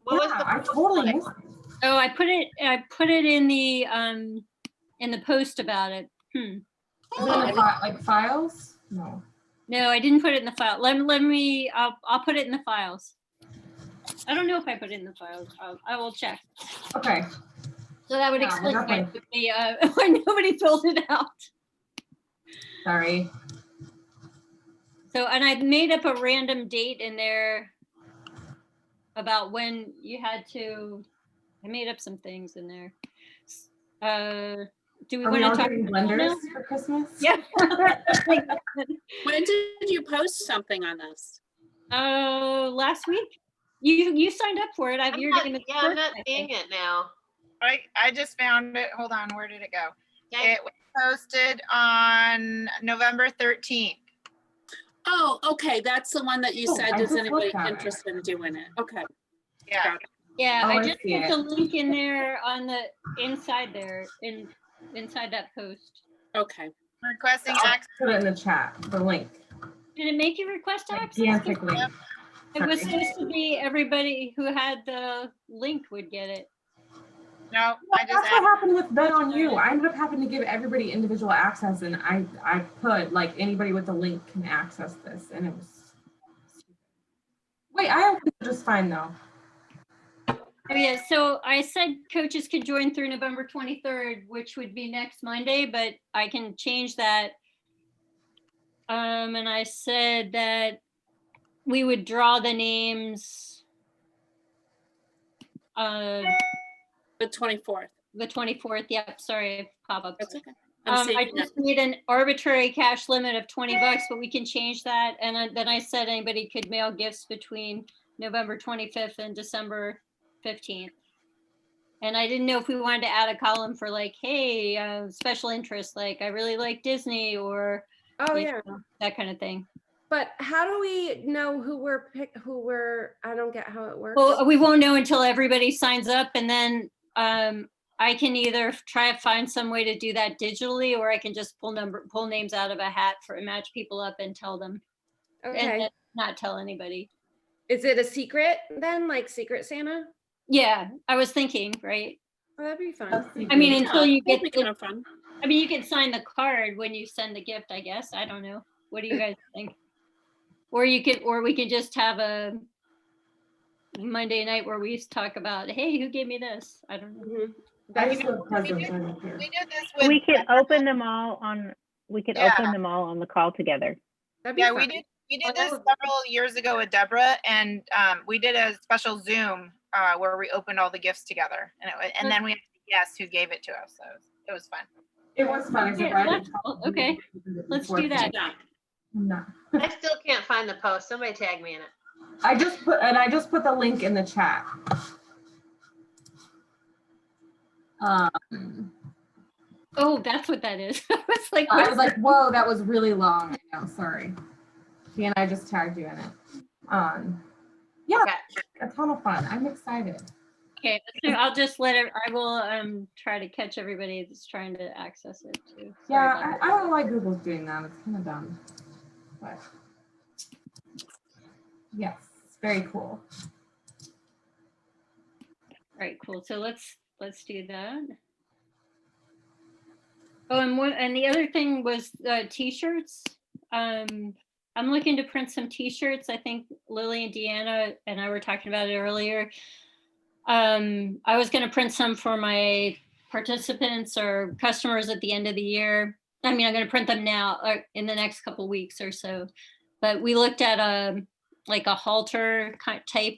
what was Yeah, the I totally missed it. Oh, I put it in the post about it. Is it in the like files? No. No, I didn't put it in the file. Let me, I'll put it in the files. I don't know if I put it in the files. I will check. Okay. So that would Yeah, explain why definitely. why nobody filled it out. Sorry. So, and I made up a random date in there about when you had to, I made up some things in there. Do we Are we want all to talk? getting about blenders now? for Christmas? Yeah. When did you post something on this? Oh, last week? You signed up for it. I'm Your not, name is yeah, I'm first, not I seeing think. it now. I just found it. Hold on, where did it go? Okay. It was posted on November 13th. Oh, okay, that's the one that you Oh, said, I is just anybody looked at it. interested in doing it? Okay. Yeah. Got it. Yeah, Oh, I I just see put it. the link in there on the inside there, inside that post. Okay. Requesting I'll access. put it in the chat, the link. Did it make you request access? Gigantic link. It was Sorry. supposed to be everybody who had the link would get it. No, Well, I just that's what added. happened with Bet on You. I ended up having to give everybody individual access, and I put like anybody with the link can access this, and it was. Wait, I opened it just fine though. Oh yeah, so I said coaches could join through November 23rd, which would be next Monday, but I can change that. And I said that we would draw the names The 24th. the 24th. Yep, sorry, pop-ups. That's okay. I'm I saving it. just need an arbitrary cash limit of $20, but we can change that. And then I said anybody could mail gifts between November 25th and December 15th. And I didn't know if we wanted to add a column for like, hey, special interest, like I really like Disney or Oh, you yeah. know, that kind of thing. But how do we know who I don't get how it works. Well, we won't know until everybody signs up, and then I can either try to find some way to do that digitally, or I can just pull names out of a hat for match people up and tell them, and Okay. then not tell anybody. Is it a secret then, like Secret Santa? Yeah, I was thinking, right? Oh, that'd be fun. I mean, until you That'd get, be kind of fun. I mean, you can sign the card when you send the gift, I guess. I don't know. What do you guys think? Or we could just have a Monday night where we talk about, hey, who gave me this? I don't know. Mhm. I That's just have presents right up here. We did this with. We could open them all on, Yeah. open them all on the call together. That'd be Yeah, fun. we did Oh, that this would- several years ago with Deborah, and we did a special Zoom where we opened all the gifts together, and then we had to guess who gave it to us. So it was fun. It was fun. except Yeah, I didn't that's tell cool. Okay, them let's before. do that. Yeah. No. I still can't find the post. Somebody tag me in it. I just put the link in the chat. Oh, that's what that is. I was like, I was like, whoa, that was really long. I know, sorry. She and I just tagged you in it. Yeah, Okay. a ton of fun. I'm excited. okay, so I'll just let it, I will try to catch everybody that's trying to access it too. Sorry Yeah, about I don't know why Google's doing that. It's kind of dumb. But yes, very cool. All right, cool. So let's do that. Oh, and the other thing was t-shirts. I'm looking to print some t-shirts. I think Lily and Deanna and I were talking about it earlier. I was going to print some for my participants or customers at the end of the year. I mean, I'm going to print them now or in the next couple weeks or so. But we looked at like a halter type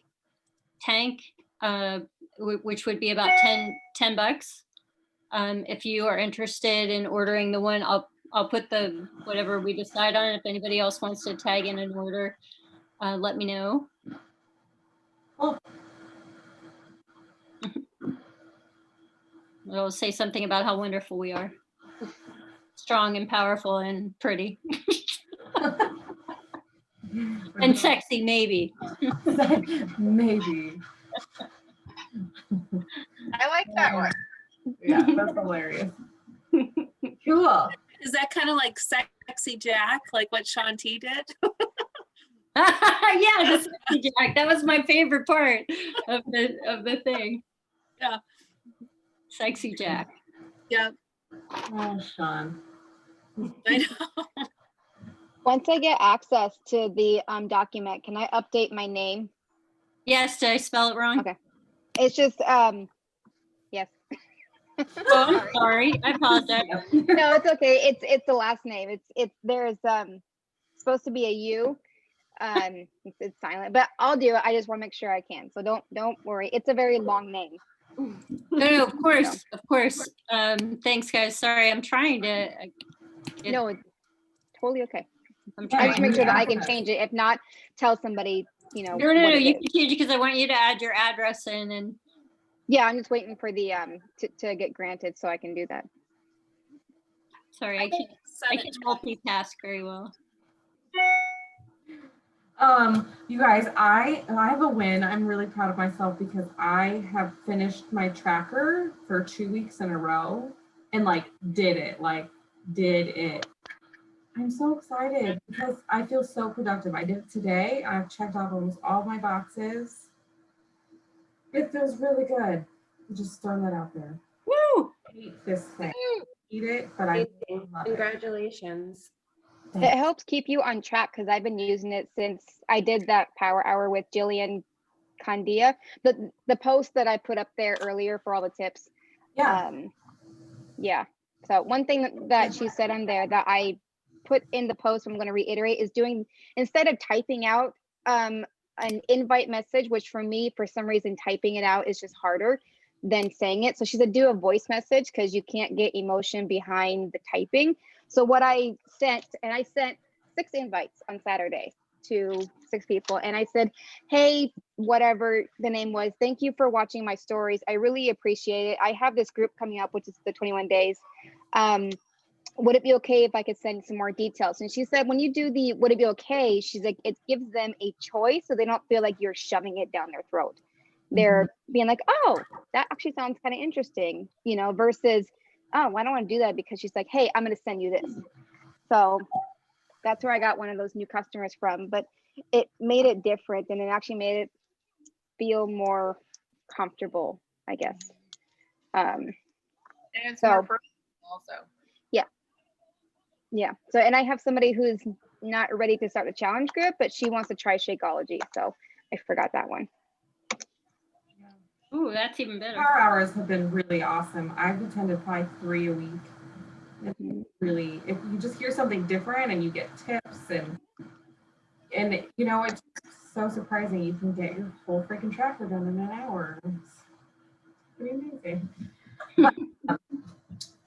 tank, which would be about $10. If you are interested in ordering the one, I'll put the whatever we decide on. If anybody else wants to tag in an order, let me know. Cool. It'll say something about how wonderful we are. Strong and powerful and pretty. And sexy, maybe. Maybe. I like that one. Yeah, that's hilarious. Cool. Is that kind of like Sexy Jack, like what Sean T did? Yeah, the sexy jack. That was my favorite part of the thing. Yeah. Sexy jack. Yeah, Oh, Sean. I know. Once I get access to the document, can I update my name? Yes, did I spell it wrong? Okay. It's just yes. Oh, I'm sorry. I apologize. No, it's okay. It's the last name. It's there's supposed to be a U. It's silent, but I'll do it. I just want to make sure I can. So don't worry. It's a very long name. No, of course, of course. Thanks, guys. Sorry, I'm trying to. No, it's totally okay. I'm I trying. just make sure that I can change it. If not, tell somebody. No, what it you is. can change it because I want you to add your address in and. Yeah, I'm just waiting for the to get granted so I can do that. Sorry, I can multitask very well. You guys, I have a win. I'm really proud of myself because I have finished my tracker for 2 weeks in a row and did it. I'm so excited because I feel so productive. I did it today. I've checked off almost all my boxes. It feels really good. Just throwing that out there. Woo! I hate this thing. Eat it, but I love it. Congratulations. It helps keep you on track because I've been using it since I did that power hour with Jillian Candia. The post that I put up there earlier for all the tips. Yeah. Yeah. So one thing that she said on there that I put in the post, I'm going to reiterate, is doing, instead of typing out an invite message, which for me, for some reason, typing it out is just harder than saying it. So she said, do a voice message because you can't get emotion behind the typing. So what I sent, and I sent 6 invites on Saturday to 6 people. And I said, hey, whatever the name was, thank you for watching my stories. I really appreciate it. I have this group coming up, which is the 21 days. Would it be okay if I could send some more details? And she said, when you do the, would it be okay? She's like, it gives them a choice so they don't feel like you're shoving it down their throat. They're being like, oh, that actually sounds kind of interesting, versus, oh, I don't want to do that because she's like, hey, I'm going to send you this. So that's where I got one of those new customers from, but it made it different and it actually made it feel more comfortable, I guess. And it's So- more personal also. Yeah. So, and I have somebody who's not ready to start a challenge group, but she wants to try Shakeology. So I forgot that one. Ooh, that's even better. Power hours have been really awesome. I've attended probably 3 a week. It's really, if you just hear something different and you get tips and it's so surprising you can get your whole freaking tracker done in an hour. It's pretty amazing. But,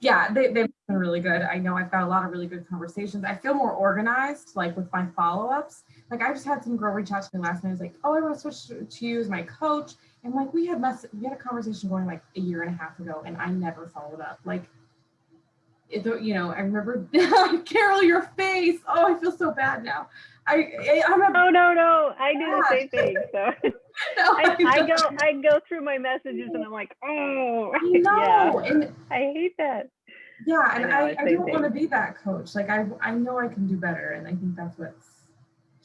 yeah, they've been really good. I know I've got a lot of really good conversations. I feel more organized, with my follow-ups. I just had some girl reach out to me last night. I was like, oh, I want to switch to you as my coach. And we had a conversation going a year and a half ago, and I never followed up. I remember Carol, your face. Oh, I feel so bad now. I'm a Oh no, I do the same thing. So no, I go through my messages and I'm like, oh, no, yeah, and I hate that. yeah, and I know, I same don't want to thing. be that coach. I know I can do better, and I think that's what's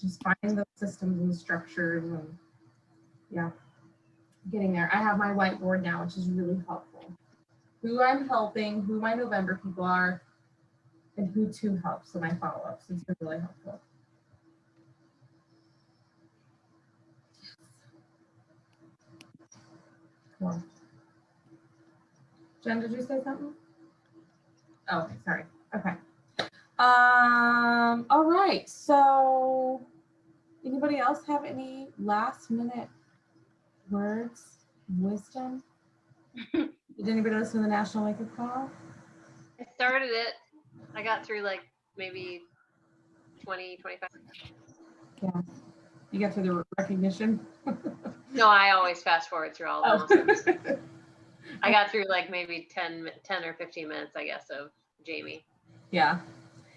just finding those systems and structures, and getting there. I have my whiteboard now, which is really helpful. Who I'm helping, who my November people are, and who to help. So my follow-ups, it's been really helpful. Cool. Jen, did you say something? Oh, okay, sorry. Okay. All right. So anybody else have any last minute words, wisdom? Did anybody listen to the National Wake Up Call? I started it. I got through maybe 20, 25. Yeah. You got through the recognition? No, I always fast forward through all of them. Oh. I got through maybe 10 or 15 minutes, I guess, of Jamie. Yeah.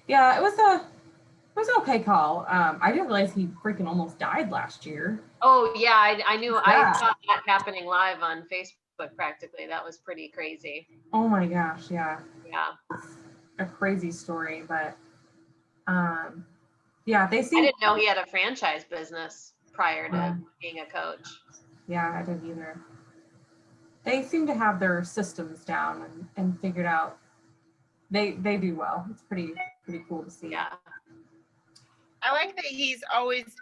Yeah, it was an okay call. I didn't realize he freaking almost died last year. Oh yeah, I knew. Yeah. I saw that happening live on Facebook practically. That was pretty crazy. Oh my gosh, yeah. Yeah. A crazy story, but Yeah, they I seem. didn't know he had a franchise business prior Yeah. to being a coach. Yeah, I didn't either. They seem to have their systems down and figured out. They do well. It's pretty cool to see. Yeah. I like that he's always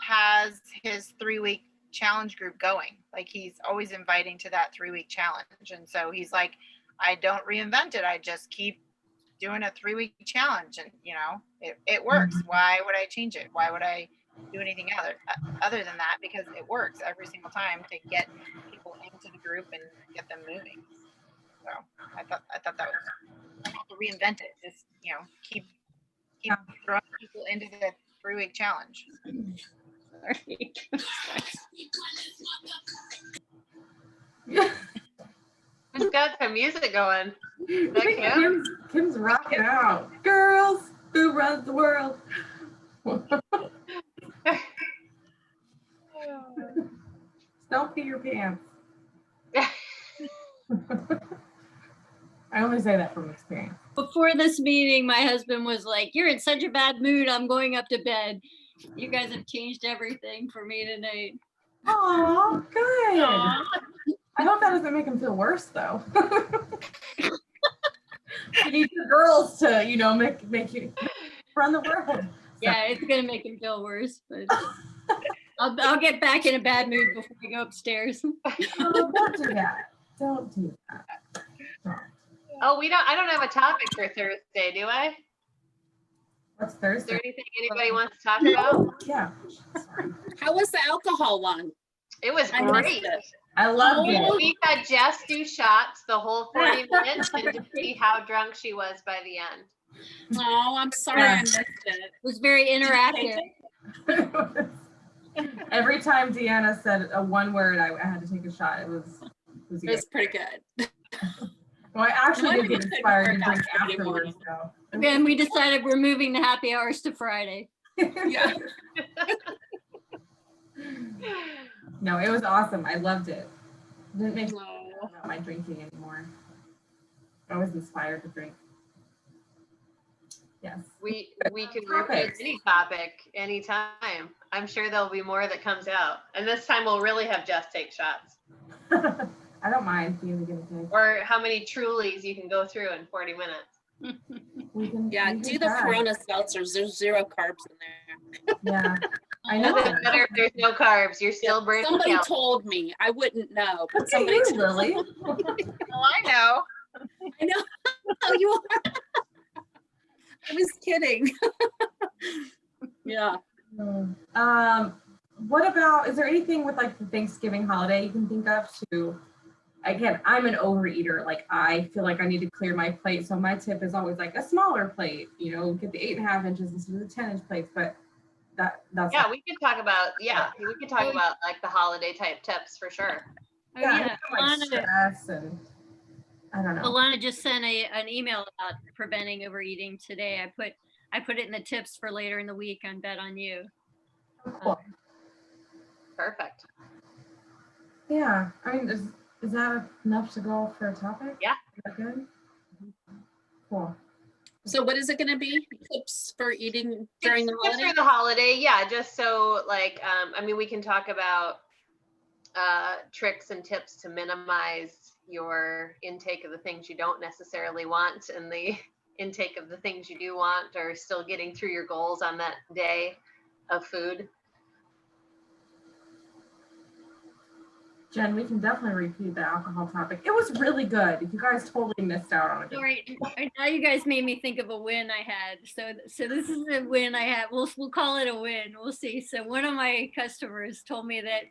has his 3-week challenge group going. Like he's always inviting to that 3-week challenge. And so he's like, I don't reinvent it. I just keep doing a 3-week challenge. And you know, it works. Why would I change it? Why would I do anything other than that? Because it works every single time to get people into the group and get them moving. So I thought that was, I don't have to reinvent it. Just, you know, keep throwing people into the 3-week challenge. Sorry. Who's got some music going? Is that Kim? Kim's rocking out. Girls, who runs the world? Don't pee your pants. I only say that from experience. Before this meeting, my husband was like, "You're in such a bad mood. I'm going up to bed." You guys have changed everything for me tonight. Oh, good. I hope that doesn't make him feel worse, though. You need your girls to, you know, make you run the world. Yeah, it's gonna make him feel worse, but I'll get back in a bad mood before we go upstairs. Oh, don't do that. Don't do that. Don't. Oh, I don't have a topic for Thursday, do I? What's Is there Thursday? anything anybody wants to talk about? Yeah. Sorry. How was the alcohol one? It was I missed great. it. I love it. We had Jess do shots the whole 40 minutes and to see how drunk she was by the end. Oh, I'm sorry I missed it. It was very interactive. Every time Deanna said a one word, I had to take a shot. It was It good. was pretty good. Well, I actually No did wonder get you couldn't inspired to work drink out Friday afterwards. morning. So. And we decided we're moving the happy hours to Friday. Yeah. No, it was awesome. I loved it. It didn't make me No. think about my drinking anymore. I was inspired to drink. Yes. We can repeat any topic anytime. I'm sure there'll be more that comes out. And this time we'll really have Jess take shots. I don't mind being the guinea pig. Or how many Trulies you can go through in 40 minutes. Yeah, we do can the try. Corona seltzers. There's 0 carbs in there. Yeah, I know. Doesn't matter if there's no carbs, you're still burning Somebody calories. told me. I wouldn't know, but Look at somebody you, told Lily. Oh, I know. I know how you are. I was kidding. Yeah. What about, is there anything with like the Thanksgiving holiday you can think of to, again, I'm an overeater. Like I feel like I need to clear my plate. So my tip is always like a smaller plate, you know, get the 8.5 inches instead of the 10-inch plates. But that's Yeah, we could talk about like the holiday type tips for sure. Oh, yeah, yeah. like Alana, stress and I don't know. Alana just sent an email about preventing overeating today. I put it in the tips for later in the week on Bet on You. Cool. Perfect. Yeah, I mean, is that enough to go for a topic? Yeah. Is that good? Cool. So what is it going to be? Tips for eating during the Tips holiday? for the holiday, yeah. Just so like, I mean, we can talk about tricks and tips to minimize your intake of the things you don't necessarily want and the intake of the things you do want, or still getting through your goals on that day of food. Jen, we can definitely repeat the alcohol topic. It was really good. You guys totally missed out on it. Sorry, now you guys made me think of a win I had. So this is a win I had. We'll call it a win. We'll see. So one of my customers told me that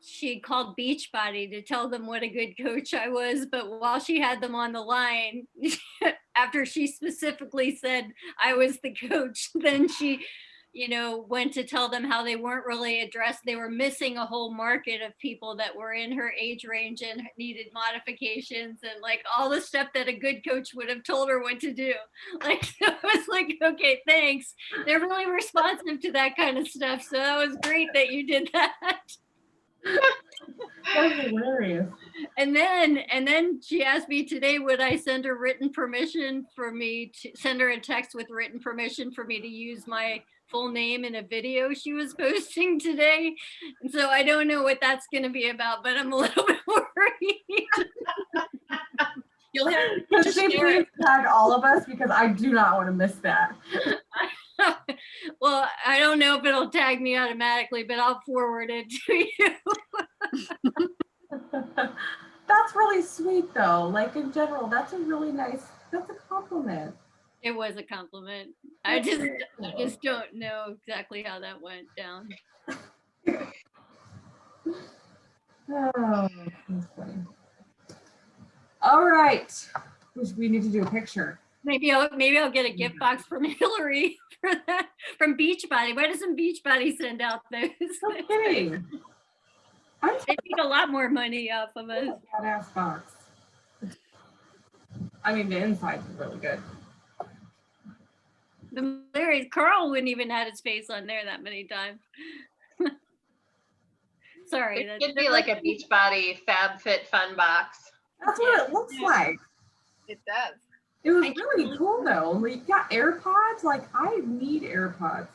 she called Beachbody to tell them what a good coach I was, but while she had them on the line, after she specifically said I was the coach, then she, you know, went to tell them how they weren't really addressed. They were missing a whole market of people that were in her age range and needed modifications and like all the stuff that a good coach would have told her what to do. Like, so I was like, okay, thanks. They're really responsive to that kind of stuff. So that was great that you did that. That's hilarious. And then she asked me today, would I send her written permission for me to send her a text with written permission for me to use my full name in a video she was posting today. And so I don't know what that's going to be about, but I'm a little bit worried. You'll have Could to she share it. please tag all of us because I do not want to miss that. Well, I don't know if it'll tag me automatically, but I'll forward it to you. That's really sweet though. Like in general, that's a really nice, that's a compliment. It was a compliment. I just don't know exactly how that went down. Oh, that's funny. All right. We need to do a picture. Maybe I'll get a gift box from Hillary for that from Beachbody. Why doesn't Beachbody send out those? No kidding. I'm They make a lot more money off of us. badass box. I mean, the inside is really good. The Larry Carl wouldn't even had his face on there that many times. Sorry. It should be like a Beachbody FabFitFun box. That's what it looks like. It does. It was really cool though. We got AirPods. Like I need AirPods.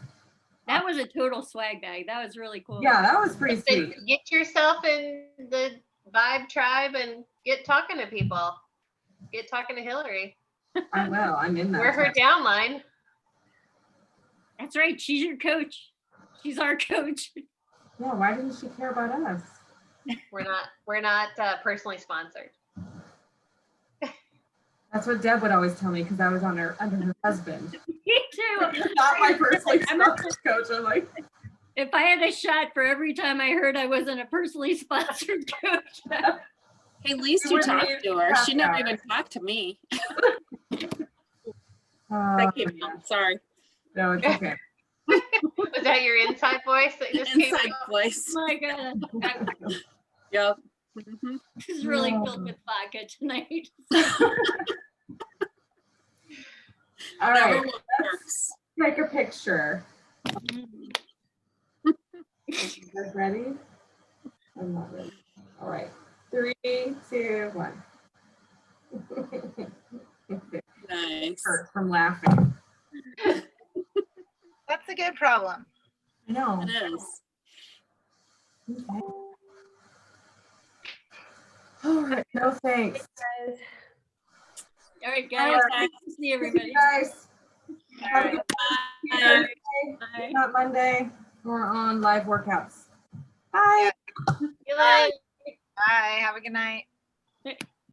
That was a total swag bag. That was really cool. Yeah, that was pretty sweet. Get yourself in the Vibe tribe and get talking to people. Get talking to Hillary. I will. I'm in that. We're her downline. That's right. She's your coach. She's our coach. Yeah, why didn't she care about us? We're not personally sponsored. That's what Deb would always tell me because I was under her husband. Me too. Not my personally I'm a- sponsored coach. I'm like, If I had a shot for every time I heard I wasn't a personally sponsored coach. Hey, at least You you wouldn't talked need to her. She never half even talked to me. oh, That came out. Sorry. no, it's okay. Was that your inside voice that just came Inside out? voice. Oh my God. Yep. Mhm. This is really filled with vodka tonight. All right, Never works. take a picture. You guys ready? I'm not ready. All right. 3, 2, 1. Nice. Hurt from laughing. That's a good problem. I know. It is. Okay. All right. No thanks. All right, guys. Nice to see everybody. Guys. Have a good Bye. Thursday, Bye. if not Monday. We're on live workouts. Bye. You like- Bye. Have a good night.